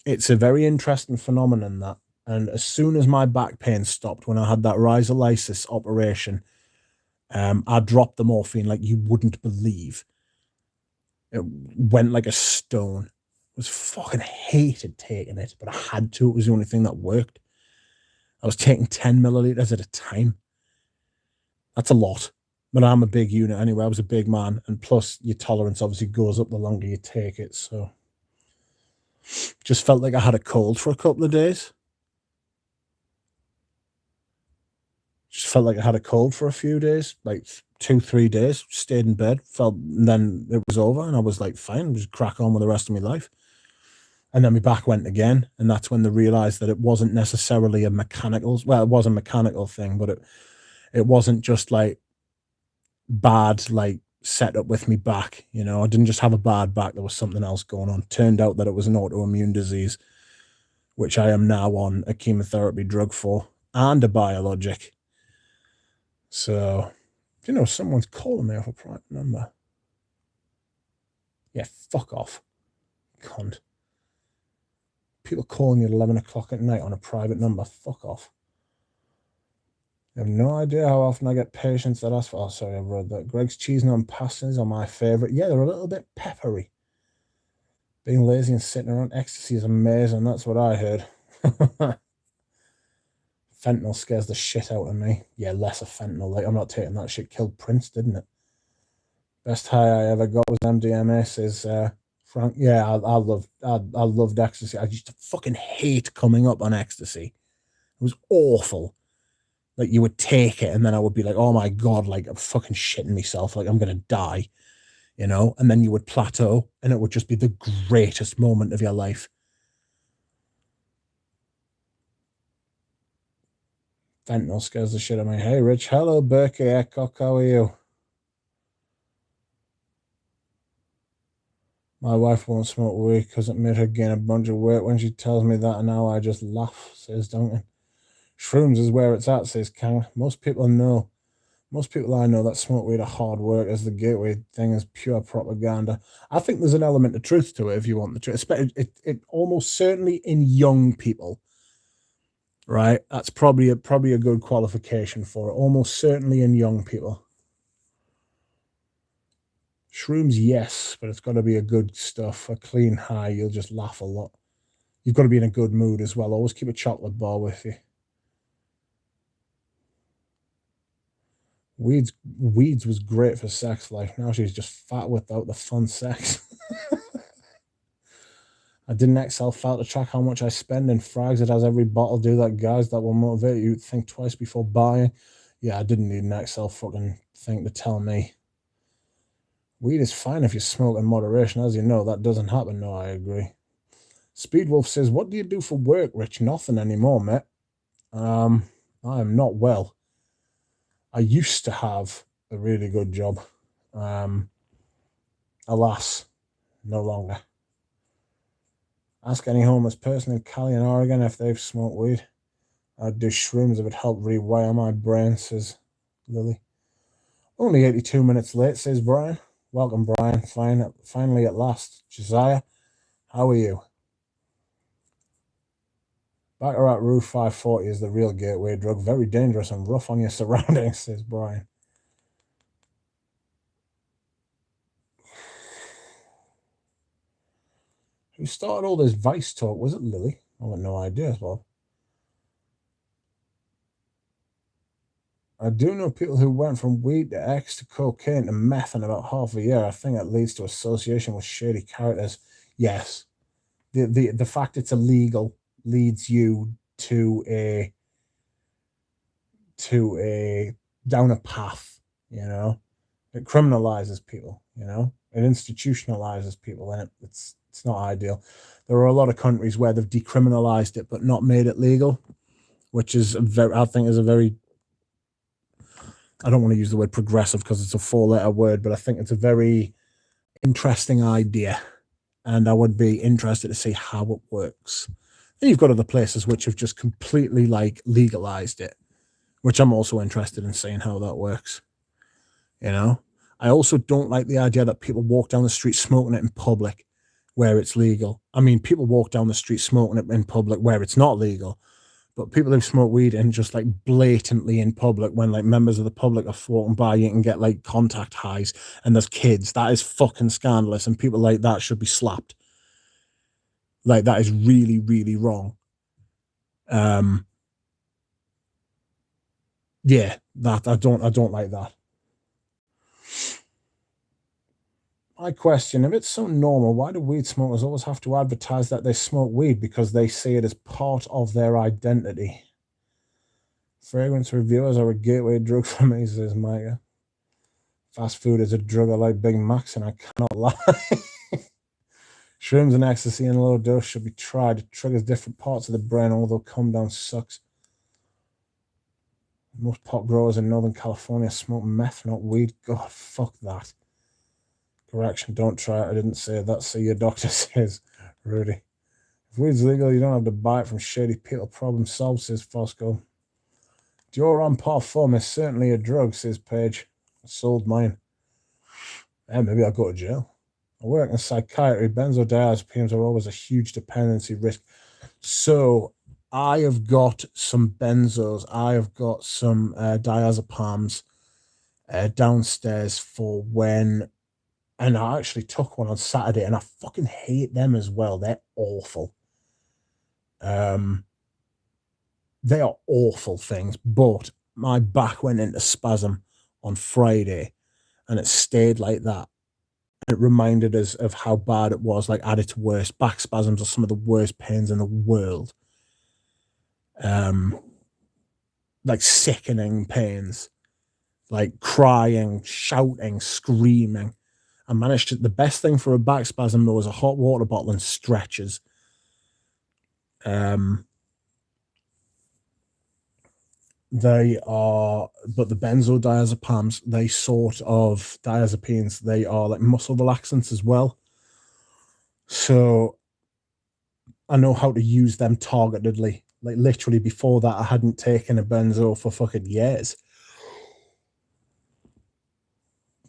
It's a very interesting phenomenon, that. And as soon as my back pain stopped when I had that rhizolysis operation, I dropped the morphine like you wouldn't believe. It went like a stone. I was fucking hated taking it, but I had to. It was the only thing that worked. I was taking 10 milliliters at a time. That's a lot. But I'm a big unit anyway. I was a big man. And plus, your tolerance obviously goes up the longer you take it. So just felt like I had a cold for a couple of days. Just felt like I had a cold for a few days, like 2-3 days, stayed in bed, and then it was over, and I was like, fine, just crack on with the rest of my life. And then my back went again, and that's when they realized that it wasn't necessarily it was a mechanical thing, but it wasn't just like bad, like, set up with me back, you know. I didn't just have a bad back, there was something else going on. Turned out that it was an autoimmune disease, which I am now on a chemotherapy drug for, and a biologic. So, you know, someone's calling me off a private number. Yeah, fuck off, cunt. People calling you at 11 o'clock at night on a private number, fuck off. I have no idea how often I get patients that ask for, oh, sorry, I've read that. Greg's cheese and pastas are my favourite. Yeah, they're a little bit peppery. Being lazy and sitting around ecstasy is amazing, that's what I heard. Fentanyl scares the shit out of me. Yeah, less of fentanyl. Like, I'm not taking that shit. Killed Prince, didn't it? Best high I ever got was MDMA, says Frank. Yeah, I loved ecstasy. I used to fucking hate coming up on ecstasy. It was awful. Like, you would take it and then I would be like, oh my God, like, I'm fucking shitting myself. Like, I'm going to die, you know? And then you would plateau and it would just be the greatest moment of your life. Fentanyl scares the shit out of me. Hey, Rich. Hello, Berkey Eckcock. How are you? My wife won't smoke weed because it made her gain a bunch of weight. When she tells me that, and now I just laugh, says Duncan. Shrooms is where it's at, says Kang. Most people I know that smoke weed are hard work, as the gateway thing is pure propaganda. I think there's an element of truth to it, if you want the truth. It almost certainly in young people. right? That's probably a good qualification for it. Almost certainly in young people. Shrooms, yes, but it's got to be a good stuff. A clean high, you'll just laugh a lot. You've got to be in a good mood as well. Always keep a chocolate bar with you. Weeds was great for sex life. Now she's just fat without the fun sex. I didn't Excel file to track how much I spend in frags. It has every bottle. Do that, guys. That will motivate you to think twice before buying. Yeah, I didn't need an Excel fucking thing to tell me. Weed is fine if you smoke in moderation. As you know, that doesn't happen. No, I agree. Speedwolf says, what do you do for work, Rich? Nothing anymore, mate. I am not well. I used to have a really good job. Alas, no longer. Ask any homeless person in Cali and Oregon if they've smoked weed. I'd do shrooms if it helped rewire my brain, says Lily. Only 82 minutes late, says Brian. Welcome, Brian. Finally at last. Josiah, how are you? Baccarat Rue 540 is the real gateway drug. Very dangerous and rough on your surroundings, says Brian. Who started all this Vice talk? Was it Lily? I have no idea as well. I do know people who went from weed to X to cocaine to meth in about half a year. I think that leads to association with shady characters. Yes. The fact it's illegal leads you to a down a path, you know. It criminalizes people, you know. It institutionalizes people, and it's not ideal. There are a lot of countries where they've decriminalized it but not made it legal, which is I think is a very, I don't want to use the word progressive because it's a 4-letter word, but I think it's a very interesting idea, and I would be interested to see how it works. And you've got other places which have just completely like legalized it, which I'm also interested in seeing how that works. You know, I also don't like the idea that people walk down the street smoking it in public where it's legal. I mean, people walk down the street smoking it in public where it's not legal, but people who smoke weed and just like blatantly in public when like members of the public are walking by, you can get like contact highs and there's kids. That is fucking scandalous, and people like that should be slapped. Like that is really, really wrong. Yeah, that I don't like that. My question, if it's so normal, why do weed smokers always have to advertise that they smoke weed? Because they see it as part of their identity. Fragrance reviewers are a gateway drug for me, says Micah. Fast food is a drug. I like Big Macs, and I cannot lie. Shrooms and ecstasy in a low dose should be tried. It triggers different parts of the brain, although calm down sucks. Most pot growers in Northern California smoke meth, not weed. God, fuck that. Correction, don't try it. I didn't say that. See your doctor, says Rudy. If weed's legal, you don't have to buy it from shady people. Problem solved, says Fosco. Dior Parfum is certainly a drug, says Paige. I sold mine. Yeah, maybe I'll go to jail. I work in psychiatry. Benzodiazepines are always a huge dependency risk. So I have got some benzos. I have got some diazepams downstairs for when, and I actually took one on Saturday, and I fucking hate them as well. They're awful. They are awful things, but my back went into spasm on Friday, and it stayed like that. It reminded us of how bad it was, like at its worst. Back spasms are some of the worst pains in the world. Like sickening pains, like crying, shouting, screaming. I managed to, the best thing for a back spasm though is a hot water bottle and stretchers. They are, but the benzodiazepams, they sort of diazepines, they are like muscle relaxants as well. So I know how to use them targetedly. Like literally before that, I hadn't taken a benzo for fucking years.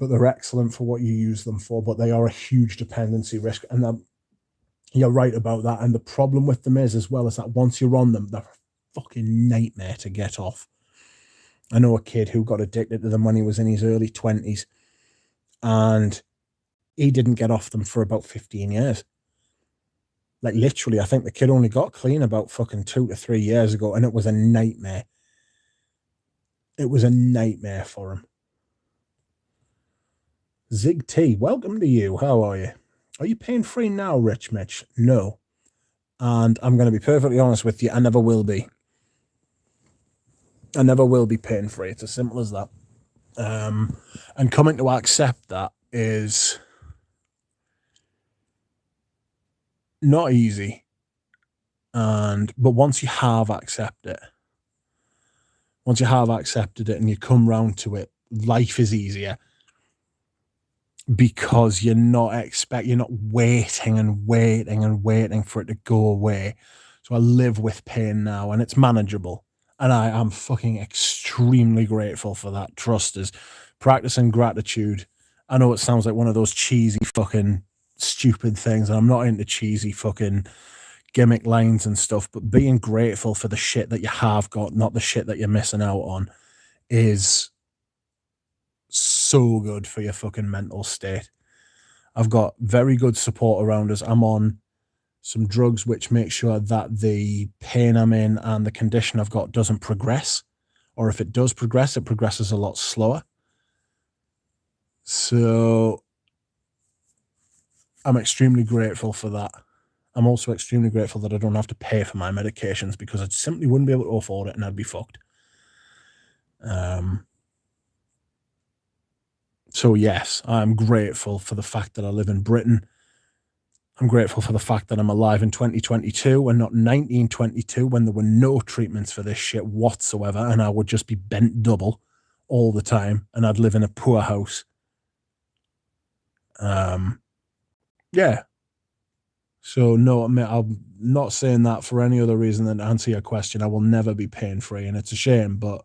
But they're excellent for what you use them for, but they are a huge dependency risk. And you're right about that. And the problem with them is, as well, is that once you're on them, they're fucking nightmare to get off. I know a kid who got addicted to them when he was in his early 20s, and he didn't get off them for about 15 years. Like, literally, I think the kid only got clean about fucking 2 to 3 years ago, and it was a nightmare. It was a nightmare for him. Zig T, welcome to you. How are you? Are you pain-free now, Rich Mitch? No. And I'm going to be perfectly honest with you, I never will be. I never will be pain-free. It's as simple as that. And coming to accept that is not easy. But once you have accepted it and you come round to it, life is easier, because you're not waiting and waiting and waiting for it to go away. So I live with pain now, and it's manageable. And I am fucking extremely grateful for that. Trust us. Practicing gratitude. I know it sounds like one of those cheesy fucking stupid things, and I'm not into cheesy fucking gimmick lines and stuff, but being grateful for the shit that you have got, not the shit that you're missing out on, is so good for your fucking mental state. I've got very good support around us. I'm on some drugs which make sure that the pain I'm in and the condition I've got doesn't progress. Or if it does progress, it progresses a lot slower. So I'm extremely grateful for that. I'm also extremely grateful that I don't have to pay for my medications, because I simply wouldn't be able to afford it and I'd be fucked. So yes, I'm grateful for the fact that I live in Britain. I'm grateful for the fact that I'm alive in 2022 and not 1922, when there were no treatments for this shit whatsoever, and I would just be bent double all the time, and I'd live in a poor house. Yeah. So no, I'm not saying that for any other reason than to answer your question. I will never be pain-free, and it's a shame, but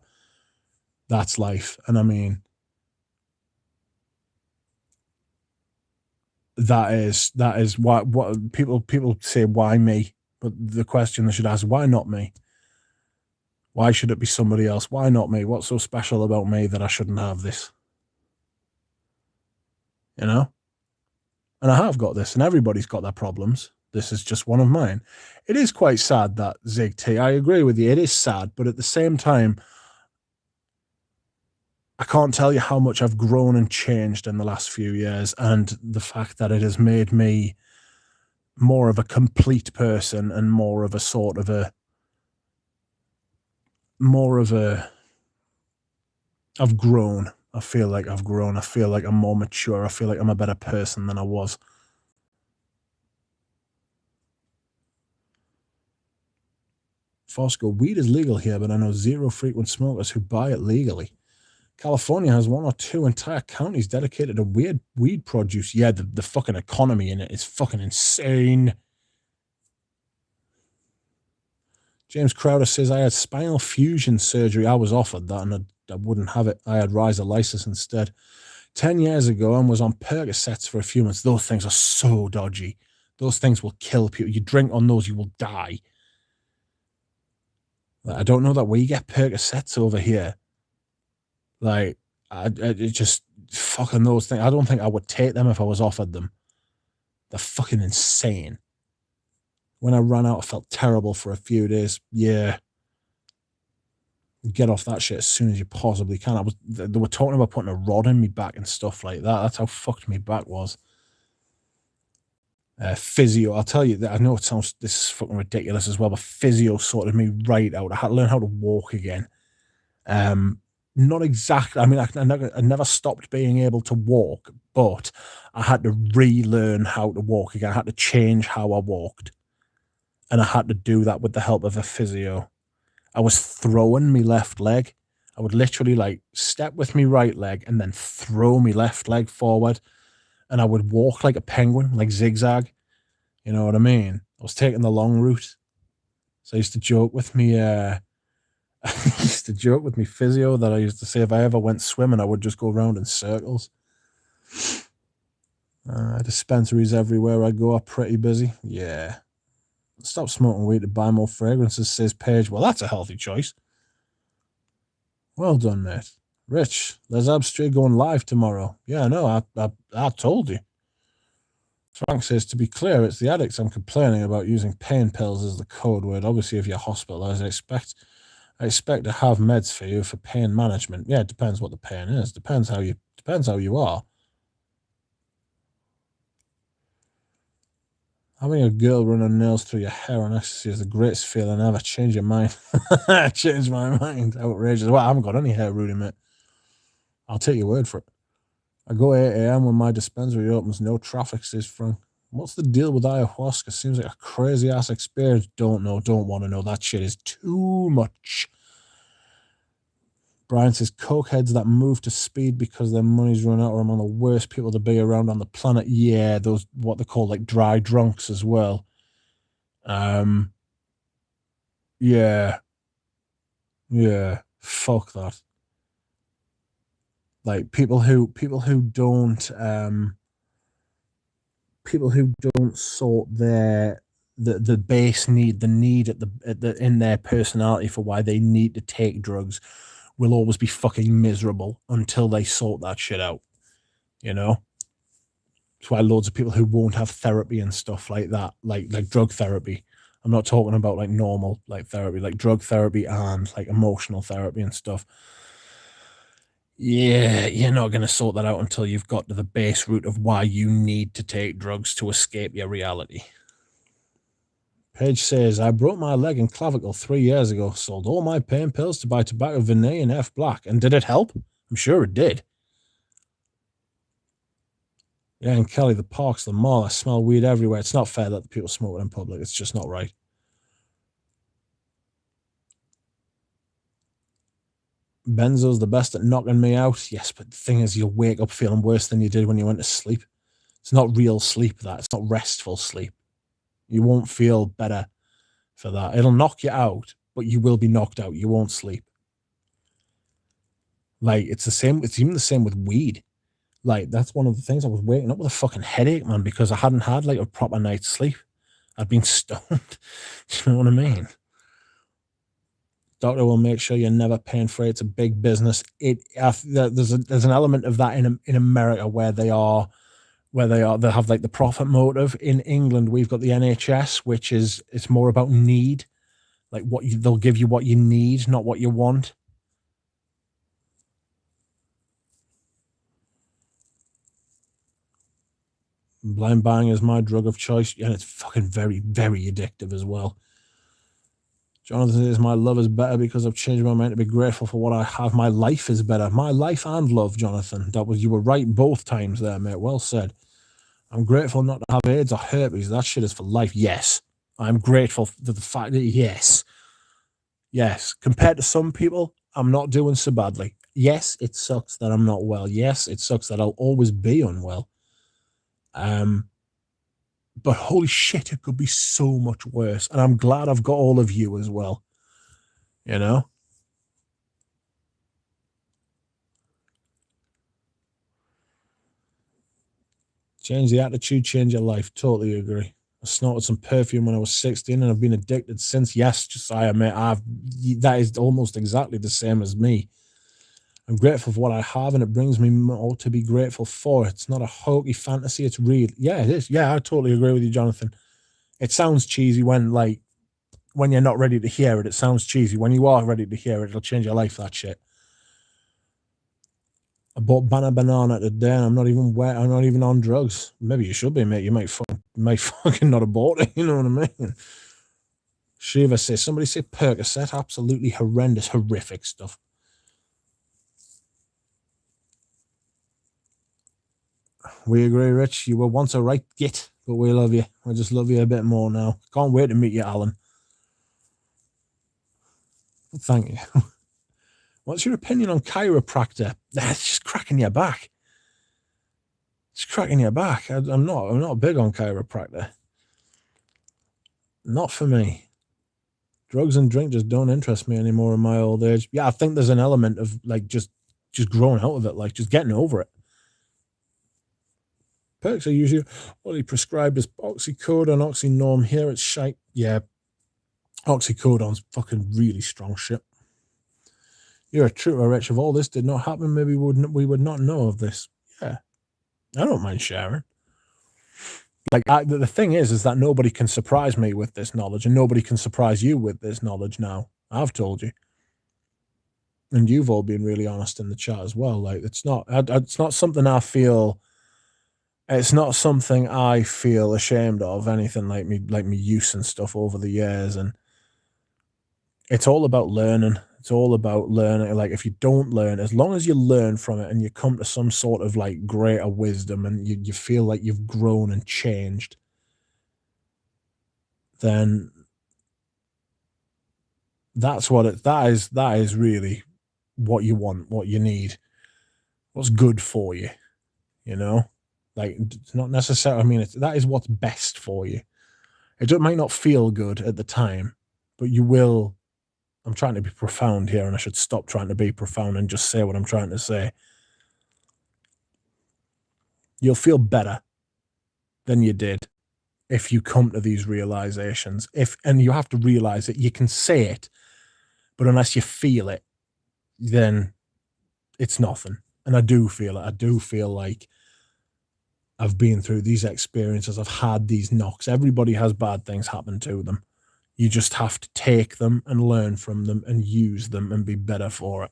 that's life. And I mean, that is what people say, why me? But the question they should ask, why not me? Why should it be somebody else? Why not me? What's so special about me that I shouldn't have this? You know? And I have got this, and everybody's got their problems. This is just one of mine. It is quite sad, that, Zig T. I agree with you. It is sad, but at the same time, I can't tell you how much I've grown and changed in the last few years, and the fact that it has made me more of a complete person and more of a I've grown. I feel like I've grown. I feel like I'm more mature. I feel like I'm a better person than I was. Fosco, weed is legal here, but I know zero frequent smokers who buy it legally. California has 1 or 2 entire counties dedicated to weed produce. Yeah, the fucking economy in it is fucking insane. James Crowder says, I had spinal fusion surgery. I was offered that, and I wouldn't have it. I had rizolysis instead 10 years ago and was on Percocets for a few months. Those things are so dodgy. Those things will kill people. You drink on those, you will die. I don't know that we get Percocets over here. Like, it just fucking those things. I don't think I would take them if I was offered them. They're fucking insane. When I ran out, I felt terrible for a few days. Yeah. Get off that shit as soon as you possibly can. They were talking about putting a rod in me back and stuff like that. That's how fucked me back was. Physio, I'll tell you that. I know this is fucking ridiculous as well, but physio sorted me right out. I had to learn how to walk again. Not exactly. I mean, I never stopped being able to walk, but I had to relearn how to walk again. I had to change how I walked, and I had to do that with the help of a physio. I was throwing my left leg. I would literally like step with my right leg and then throw my left leg forward, and I would walk like a penguin, like zigzag. You know what I mean? I was taking the long route. So I used to joke with me. I used to joke with me physio that I used to say if I ever went swimming, I would just go around in circles. Dispensaries everywhere I go are pretty busy. Yeah. Stop smoking weed to buy more fragrances, says Paige. Well, that's a healthy choice. Well done, mate. Rich, there's Abstray going live tomorrow. Yeah, I know. I told you. Frank says, to be clear, it's the addicts I'm complaining about using pain pills as the code word. Obviously, if you're hospitalized, I expect to have meds for you for pain management. Yeah, it depends what the pain is. Depends how you are. Having a girl run her nails through your hair on ecstasy is the greatest feeling ever. Change your mind. Change my mind. Outrageous. Well, I haven't got any hair, Rudy, mate. I'll take your word for it. I go 8 a.m. when my dispensary opens. No traffic, says Frank. What's the deal with ayahuasca? Seems like a crazy ass experience. Don't know. Don't want to know. That shit is too much. Brian says, cokeheads that move to speed because their money's run out are among the worst people to be around on the planet. Yeah, those, what they call like dry drunks as well. Yeah. Fuck that. Like people who don't sort the base need, the need at the in their personality for why they need to take drugs, will always be fucking miserable until they sort that shit out. You know? That's why loads of people who won't have therapy and stuff like that, like drug therapy. I'm not talking about like normal like therapy, like drug therapy and like emotional therapy and stuff. Yeah, you're not going to sort that out until you've got to the base root of why you need to take drugs to escape your reality. Paige says, I broke my leg and clavicle 3 years ago, sold all my pain pills to buy tobacco Vinay and F Black. And did it help? I'm sure it did. Yeah, and Kelly, the parks, the mall, I smell weed everywhere. It's not fair that the people smoke it in public. It's just not right. Benzo's the best at knocking me out. Yes, but the thing is, you'll wake up feeling worse than you did when you went to sleep. It's not real sleep, that. It's not restful sleep. You won't feel better for that. It'll knock you out, but you will be knocked out. You won't sleep. Like, it's the same. It's even the same with weed. Like, that's one of the things. I was waking up with a fucking headache, man, because I hadn't had like a proper night's sleep. I'd been stoned. You know what I mean? Doctor will make sure you're never paying for it. It's a big business. There's an element of that in America where they have like the profit motive. In England, we've got the NHS, which is, it's more about need, like they'll give you what you need, not what you want. Blind buying is my drug of choice, and it's fucking very, very addictive as well. Jonathan says, my love is better because I've changed my mind to be grateful for what I have. My life is better. My life and love, Jonathan. You were right both times there, mate. Well said. I'm grateful not to have AIDS or herpes. That shit is for life. Yes. I'm grateful for the fact that, yes. Compared to some people, I'm not doing so badly. Yes, it sucks that I'm not well. Yes, it sucks that I'll always be unwell. But holy shit, it could be so much worse. And I'm glad I've got all of you as well. You know? Change the attitude, change your life. Totally agree. I snorted some perfume when I was 16 and I've been addicted since. Yes, Josiah, mate, that is almost exactly the same as me. I'm grateful for what I have, and it brings me more to be grateful for. It's not a hokey fantasy, it's real. Yeah, it is. Yeah, I totally agree with you, Jonathan. It sounds cheesy when you're not ready to hear it. It sounds cheesy. When you are ready to hear it, it'll change your life, that shit. I bought banana today, and I'm not even on drugs. Maybe you should be, mate. You might fucking not have bought it. You know what I mean? Shiva says, somebody say Percocet. Absolutely horrendous, horrific stuff. We agree, Rich. You were once a right git, but we love you. I just love you a bit more now. Can't wait to meet you, Alan. Thank you. What's your opinion on chiropractor? It's just cracking your back. It's cracking your back. I'm not big on chiropractor. Not for me. Drugs and drink just don't interest me anymore in my old age. Yeah, I think there's an element of like just growing out of it, like just getting over it. Perks are usually only prescribed as oxycodone, oxynorm. Here it's shite. Yeah, oxycodone's fucking really strong shit. You're a trooper, Rich. If all this did not happen, maybe we would not know of this. Yeah, I don't mind sharing. Like, the thing is that nobody can surprise me with this knowledge, and nobody can surprise you with this knowledge now. I've told you. And you've all been really honest in the chat as well. Like, it's not something I feel... It's not something I feel ashamed of, anything like me use and stuff over the years. And it's all about learning. It's all about learning. Like, if you don't learn, as long as you learn from it and you come to some sort of like greater wisdom and you feel like you've grown and changed, then that's what that is really what you want, what you need, what's good for you, you know? Like, it's not necessarily, I mean, that is what's best for you. It might not feel good at the time, but you will... I'm trying to be profound here, and I should stop trying to be profound and just say what I'm trying to say. You'll feel better than you did if you come to these realizations. And you have to realize that you can say it, but unless you feel it, then it's nothing. And I do feel it. I do feel like I've been through these experiences. I've had these knocks. Everybody has bad things happen to them. You just have to take them and learn from them and use them and be better for it.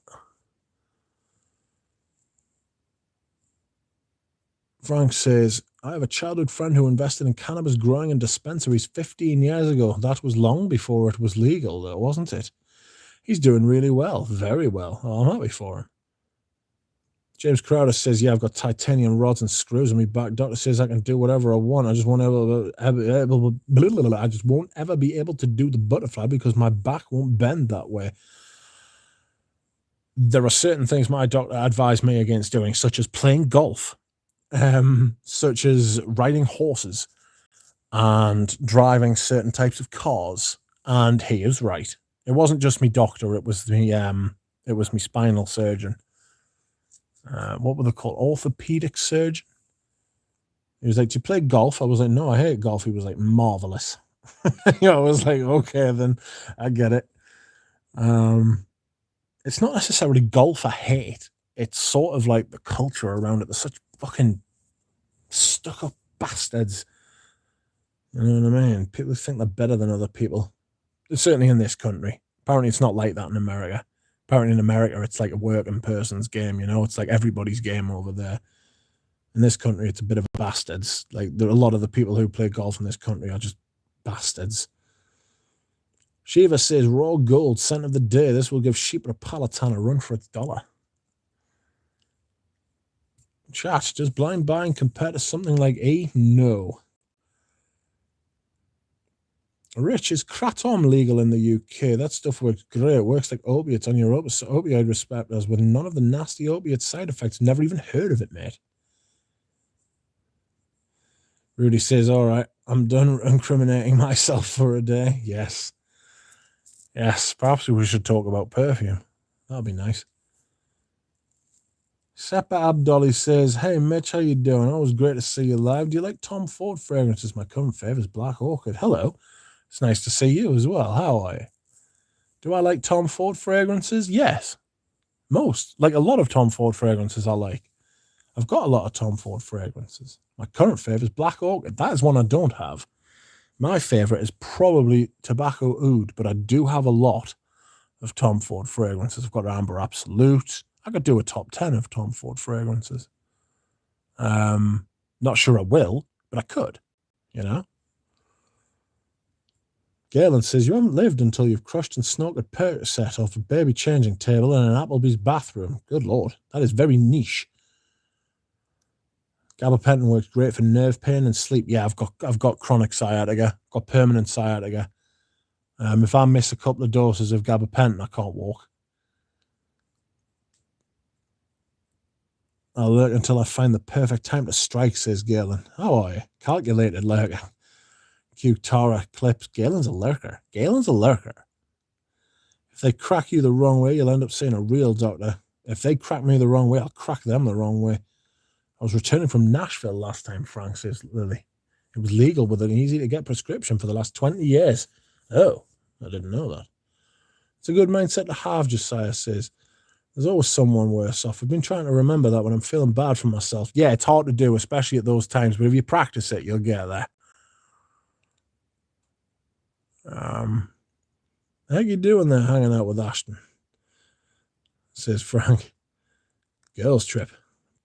Frank says, I have a childhood friend who invested in cannabis growing in dispensaries 15 years ago. That was long before it was legal, though, wasn't it? He's doing really well. Very well. Oh, I'm happy for him. James Crowder says, yeah, I've got titanium rods and screws in my back. Doctor says I can do whatever I want. I just won't ever be able to do the butterfly because my back won't bend that way. There are certain things my doctor advised me against doing, such as playing golf, such as riding horses and driving certain types of cars. And he is right. It wasn't just me doctor. It was me spinal surgeon. What were they called? Orthopedic surgeon. He was like, do you play golf? I was like, no, I hate golf. He was like, marvelous. I was like, okay, then I get it. It's not necessarily golf I hate. It's sort of like the culture around it. They're such fucking stuck-up bastards. You know what I mean? People think they're better than other people. Certainly in this country. Apparently it's not like that in America. Apparently in America, it's like a working person's game, It's like everybody's game over there. In this country, it's a bit of bastards. Like, there are a lot of the people who play golf in this country are just bastards. Shiva says, raw gold, scent of the day. This will give Sheep Napolitan a run for its dollar. Chat, does blind buying compare to something like E? No. Rich, is kratom legal in the UK? That stuff works great. It works like opiates on your opioid receptors with none of the nasty opiate side effects. Never even heard of it, mate. Rudy says, all right, I'm done incriminating myself for a day. Yes. Yes, perhaps we should talk about perfume. That'll be nice. Seppa Abdolly says, hey, Mitch, how you doing? Always great to see you live. Do you like Tom Ford fragrances? My current favourite is Black Orchid. Hello. It's nice to see you as well. How are you? Do I like Tom Ford fragrances? Yes. Most. Like, a lot of Tom Ford fragrances I like. I've got a lot of Tom Ford fragrances. My current favourite is Black Orchid. That is one I don't have. My favourite is probably Tobacco Oud, but I do have a lot of Tom Ford fragrances. I've got Amber Absolute. I could do a top 10 of Tom Ford fragrances. Not sure I will, but I could, Galen says, you haven't lived until you've crushed and smoked a Percocet off a baby changing table in an Applebee's bathroom. Good Lord, that is very niche. Gabapentin works great for nerve pain and sleep. Yeah, I've got chronic sciatica, got permanent sciatica. If I miss a couple of doses of gabapentin, I can't walk. I'll lurk until I find the perfect time to strike, says Galen. How are you? Calculated lurker. Q-Tara clips. Galen's a lurker. Galen's a lurker. If they crack you the wrong way, you'll end up seeing a real doctor. If they crack me the wrong way, I'll crack them the wrong way. I was returning from Nashville last time, Frank, says Lily. It was legal with an easy-to-get prescription for the last 20 years. Oh, I didn't know that. It's a good mindset to have, Josiah says. There's always someone worse off. I've been trying to remember that when I'm feeling bad for myself. Yeah, it's hard to do, especially at those times, but if you practice it, you'll get there. How you doing there hanging out with Ashton? Says Frank. Girls trip.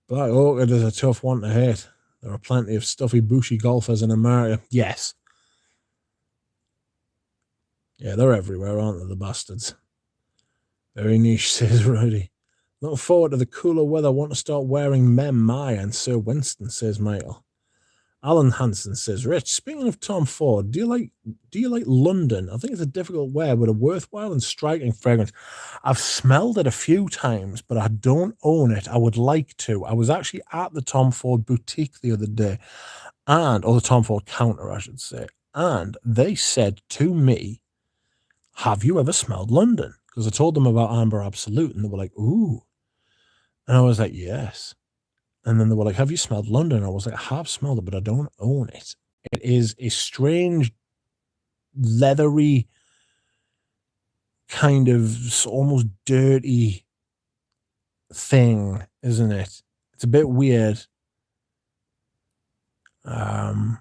Black Orchid is a tough one to hate. There are plenty of stuffy, bushy golfers in America. Yes. Yeah, they're everywhere, aren't they, the bastards? Very niche, says Rudy. Looking forward to the cooler weather. Want to start wearing Mem Maya and Sir Winston, says Michael. Alan Hansen says, Rich, speaking of Tom Ford, do you like London? I think it's a difficult wear, but a worthwhile and striking fragrance. I've smelled it a few times, but I don't own it. I would like to. I was actually at the Tom Ford boutique the other day, or the Tom Ford counter, I should say, and they said to me, have you ever smelled London? Because I told them about Amber Absolute, and they were like, ooh. And I was like, yes. And then they were like, have you smelled London? I was like, I have smelled it, but I don't own it. It is a strange, leathery, kind of almost dirty thing, isn't it? It's a bit weird. I'm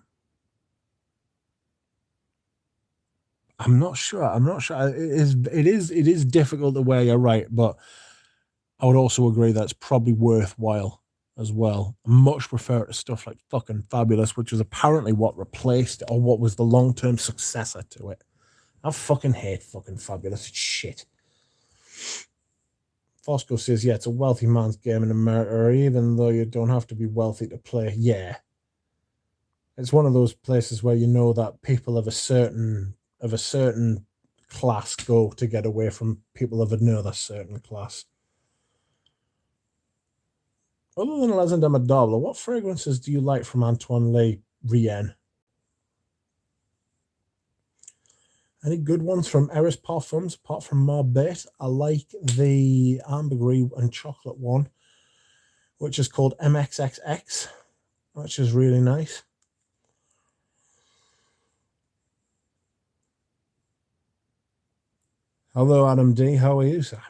not sure. It is difficult to wear, you're right, but I would also agree that it's probably worthwhile as well. I much prefer it to stuff like fucking Fabulous, which was apparently what replaced it, or what was the long-term successor to it. I fucking hate fucking Fabulous. It's shit. Fosco says, yeah, it's a wealthy man's game in America, even though you don't have to be wealthy to play. Yeah. It's one of those places where you know that people of a certain class go to get away from people of another certain class. Other than Les Amadable, what fragrances do you like from Antoine Le Rien? Any good ones from Eris Parfums apart from Marbet? I like the ambergris and chocolate one, which is called MXXX, which is really nice. Hello, Adam D. How are you, sir?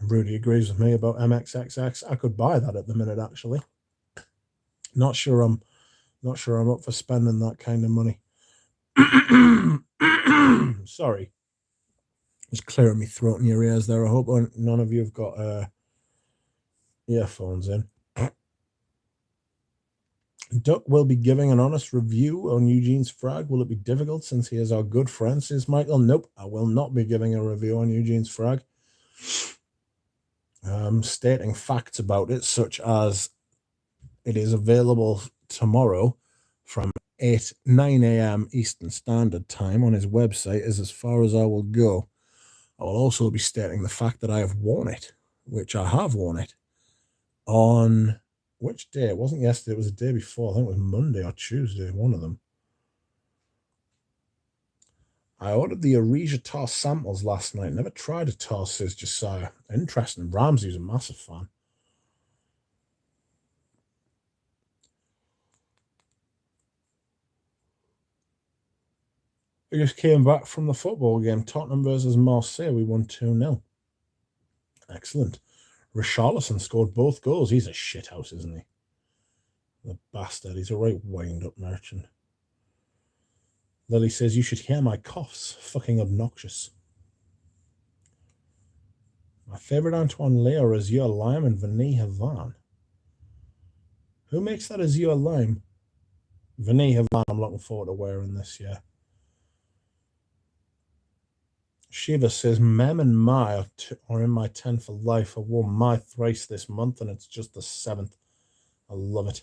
Rudy agrees with me about MXXX. I could buy that at the minute, actually. Not sure I'm up for spending that kind of money. Sorry. Just clearing my throat and your ears there. I hope none of you have got earphones in. Duck will be giving an honest review on Eugene's frag. Will it be difficult since he is our good friend, says Michael? Nope, I will not be giving a review on Eugene's frag. Stating facts about it, such as it is available tomorrow from 9 a.m. Eastern Standard Time on his website, is as far as I will go. I will also be stating the fact that I have worn it, which I have worn it, on which day? It wasn't yesterday, it was the day before. I think it was Monday or Tuesday, one of them. I ordered the Arisia Tar samples last night. Never tried a Tar, says Josiah. Interesting. Ramsey's a massive fan. We just came back from the football game. Tottenham versus Marseille. We won 2-0. Excellent. Richarlison scored both goals. He's a shithouse, isn't he? The bastard. He's a right wind-up merchant. Lily says, you should hear my coughs. Fucking obnoxious. My favourite Antoine Le is Azure Lime and Vanille Havane. Who makes that Azure Lime? Vanille Havane, I'm looking forward to wearing this year. Shiva says, Mem and Mai are in my 10 for life. I wore Mai thrice this month, and it's just the 7th. I love it.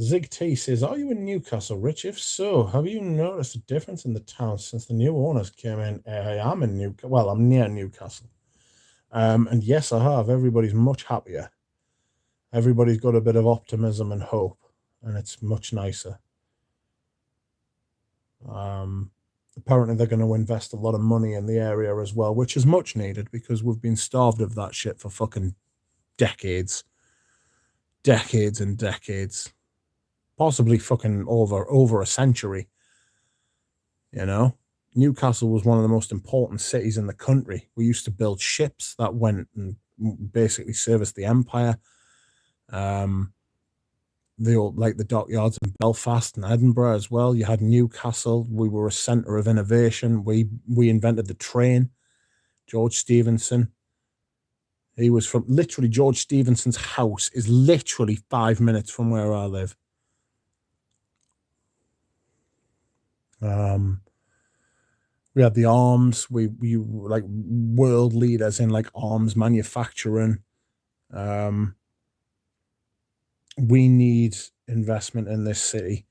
Zig T says, are you in Newcastle, Rich? If so, have you noticed a difference in the town since the new owners came in? I am in Newcastle. Well, I'm near Newcastle. And yes, I have. Everybody's much happier. Everybody's got a bit of optimism and hope, and it's much nicer. Apparently they're going to invest a lot of money in the area as well, which is much needed because we've been starved of that shit for fucking decades. decades and decades, possibly fucking over a century. You know, Newcastle was one of the most important cities in the country. We used to build ships that went and basically serviced the empire. The old, like the dockyards in Belfast and Edinburgh as well. You had Newcastle. We were a centre of innovation. We invented the train. George Stephenson. He was from literally George Stephenson's house is literally 5 minutes from where I live. We had the arms. We like world leaders in like arms manufacturing. We need investment in this city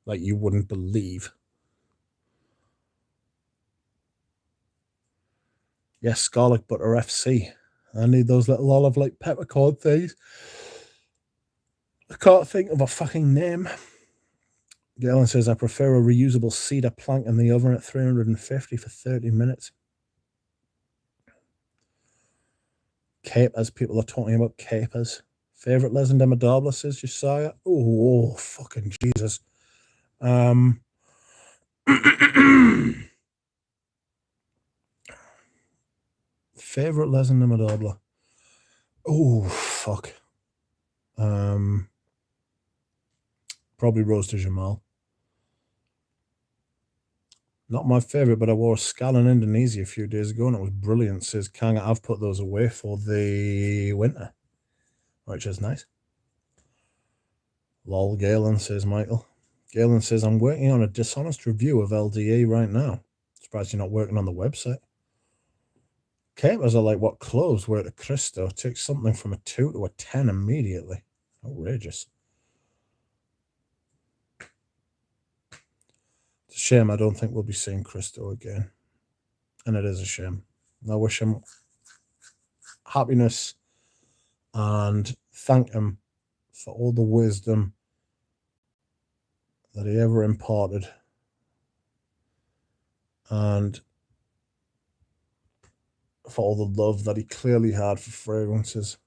like you wouldn't believe. Yes, Scarlet Butter FC. I need those little olive like peppercorn things. I can't think of a fucking name. Galen says, I prefer a reusable cedar plank in the oven at 350 for 30 minutes. Capers. People are talking about capers. Favorite Les Indomables, says Josiah. Oh, fucking Jesus. Favorite Les Indomables. Oh, fuck. Probably Rose de Jamal. Not my favorite, but I wore a Skal in Indonesia a few days ago and it was brilliant, says Kang. I've put those away for the winter, which is nice. Lol, Galen, says Michael. Galen says, I'm working on a dishonest review of LDE right now. Surprised you're not working on the website. Capers are like what clothes were to Cristo. Takes something from a 2 to a 10 immediately. Outrageous. It's a shame I don't think we'll be seeing Cristo again. And it is a shame. I wish him happiness and thank him for all the wisdom that he ever imparted. And for all the love that he clearly had for fragrances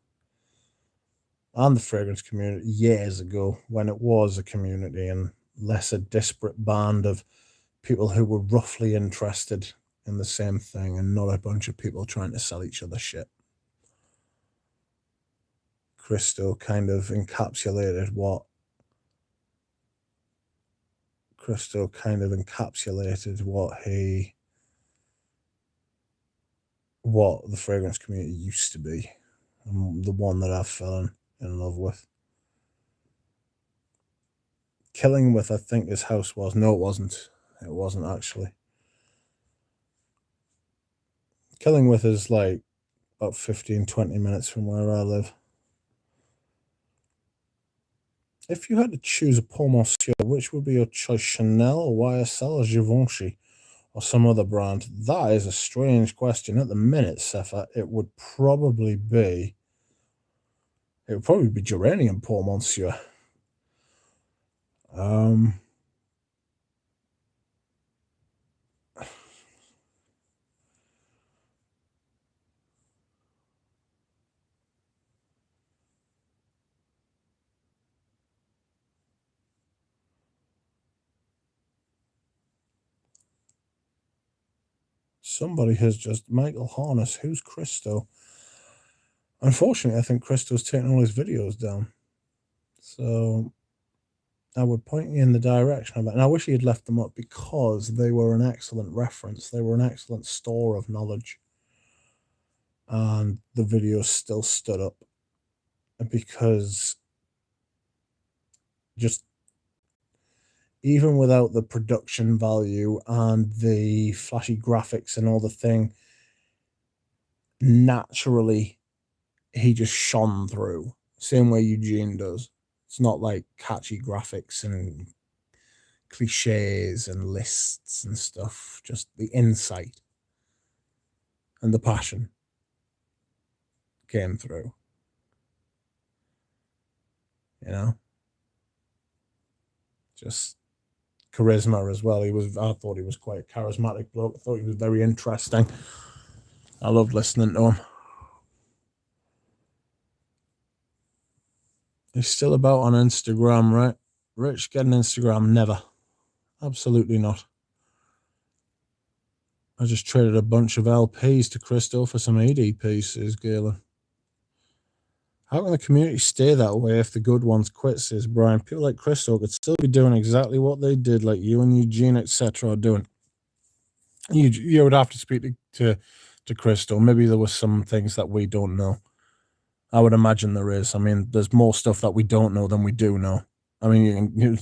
and the fragrance community years ago when it was a community and less a disparate band of people who were roughly interested in the same thing and not a bunch of people trying to sell each other shit. Cristo kind of encapsulated what what the fragrance community used to be, and the one that I fell in love with. Killing With, I think his house was. No, it wasn't. It wasn't actually. Killing With is like about 15-20 minutes from where I live. If you had to choose a Paul Monsieur, which would be your choice, Chanel or YSL or Givenchy or some other brand? That is a strange question. At the minute, Sepha, it would probably be Geranium Paul Monsieur. Somebody has just Michael Harness. Who's Cristo? Unfortunately, I think Cristo's taken all his videos down. So I would point you in the direction of it. And I wish he had left them up because they were an excellent reference. They were an excellent store of knowledge. And the videos still stood up because just even without the production value and the flashy graphics and all the thing, naturally, he just shone through. Same way Eugene does. It's not like catchy graphics and cliches and lists and stuff. Just the insight and the passion came through. You know? Just charisma as well. I thought he was quite a charismatic bloke. I thought he was very interesting. I loved listening to him. He's still about on Instagram, right? Rich, get an Instagram. Never. Absolutely not. I just traded a bunch of LPs to Crystal for some EDPs, says Galen. How can the community stay that way if the good ones quit, says Brian? People like Crystal could still be doing exactly what they did, like you and Eugene, etc. are doing. You would have to speak to Crystal. Maybe there were some things that we don't know. I would imagine there is. I mean, there's more stuff that we don't know than we do know. I mean,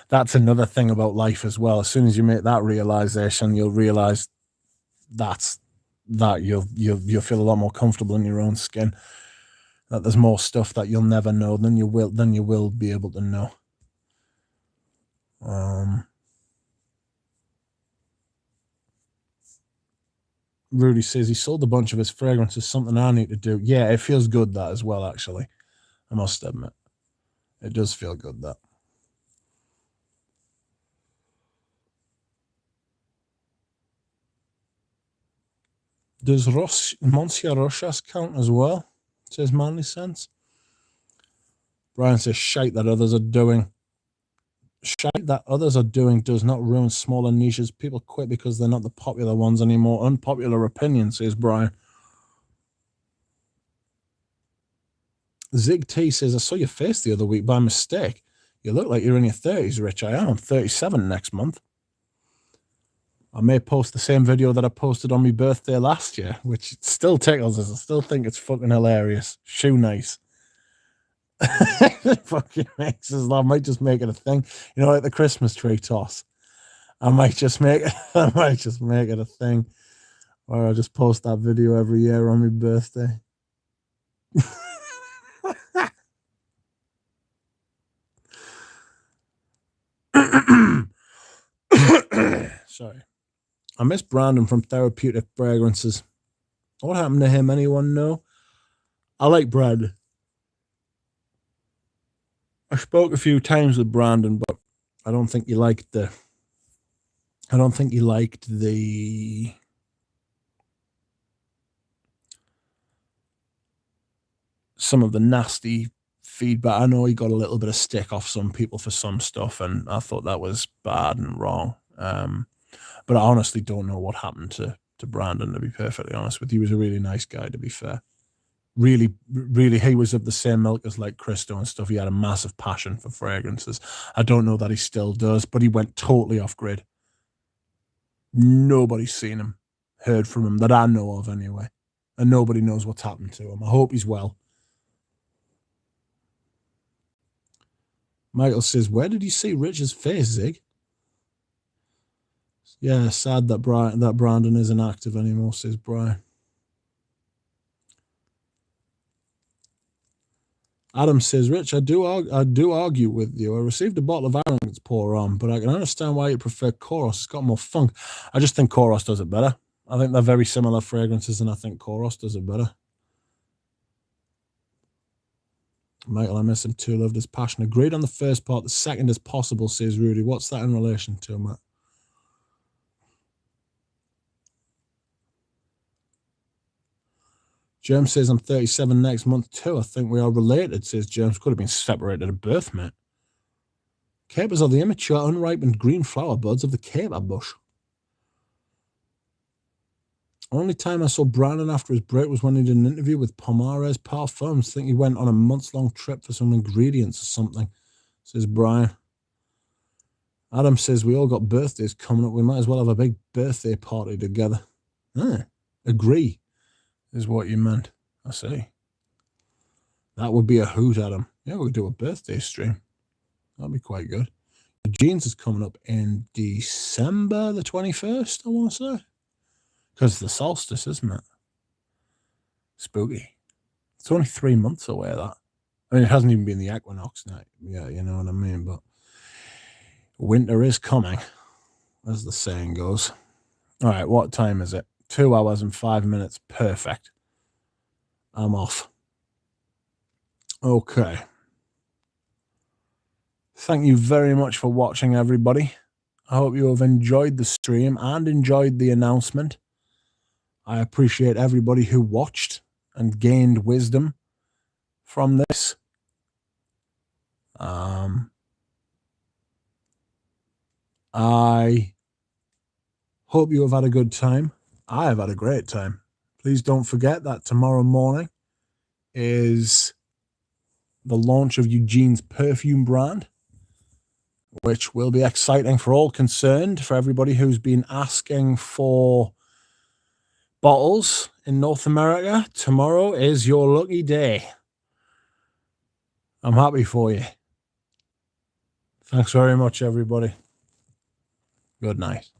that's another thing about life as well. As soon as you make that realization, you'll realize that you'll feel a lot more comfortable in your own skin. That there's more stuff that you'll never know than you will be able to know. Rudy says he sold a bunch of his fragrances. Something I need to do. Yeah, it feels good, that as well, actually. I must admit. It does feel good, that. Does Monsieur Rochas count as well? Says Manly Sense. Brian says shite that others are doing. Shite that others are doing does not ruin smaller niches. People quit because they're not the popular ones anymore. Unpopular opinion, says Brian. Zig T says, I saw your face the other week by mistake. You look like you're in your 30s, Rich. I am. I'm 37 next month. I may post the same video that I posted on my birthday last year, which still tickles us. I still think it's fucking hilarious. Shoe nice. Fucking makes us. I might just make it a thing. You know, like the Christmas tree toss. I might just make it a thing. Or I'll just post that video every year on my birthday. Sorry. I miss Brandon from Therapeutic Fragrances. What happened to him? Anyone know? I like Brad. I spoke a few times with Brandon, but I don't think he liked the some of the nasty feedback. I know he got a little bit of stick off some people for some stuff, and I thought that was bad and wrong. But I honestly don't know what happened to Brandon, to be perfectly honest with you. He was a really nice guy, to be fair. Really, really, he was of the same milk as like Christo and stuff. He had a massive passion for fragrances. I don't know that he still does, but he went totally off grid. Nobody's seen him, heard from him, that I know of anyway. And nobody knows what's happened to him. I hope he's well. Michael says, where did you see Rich's face, Zig? Yeah, sad that Brandon isn't active anymore, says Brian. Adam says, Rich, I do argue with you. I received a bottle of Arrogance pour on, but I can understand why you prefer Koros. It's got more funk. I just think Koros does it better. I think they're very similar fragrances, and I think Koros does it better. Michael, I miss him too. Loved his passion. Agreed on the first part. The second is possible, says Rudy. What's that in relation to, Matt? James says, I'm 37 next month too. I think we are related, says James. Could have been separated at birth, mate. Capers are the immature, unripened green flower buds of the caper bush. Only time I saw Brandon after his break was when he did an interview with Pomares Parfums. I think he went on a months-long trip for some ingredients or something, says Brian. Adam says, we all got birthdays coming up. We might as well have a big birthday party together. Agree is what you meant. I see. That would be a hoot, Adam. Yeah, we could do a birthday stream. That'd be quite good. Eugene's is coming up in December the 21st, I want to say. Because it's the solstice, isn't it? Spooky. It's only 3 months away, that. I mean, it hasn't even been the equinox night. Yeah, you know what I mean? But winter is coming, as the saying goes. All right, what time is it? 2 hours and 5 minutes. Perfect. I'm off. Okay. Thank you very much for watching, everybody. I hope you have enjoyed the stream and enjoyed the announcement. I appreciate everybody who watched and gained wisdom from this. I hope you have had a good time. I have had a great time. Please don't forget that tomorrow morning is the launch of Eugene's perfume brand, which will be exciting for all concerned, for everybody who's been asking for bottles in North America. Tomorrow is your lucky day. I'm happy for you. Thanks very much, everybody. Good night.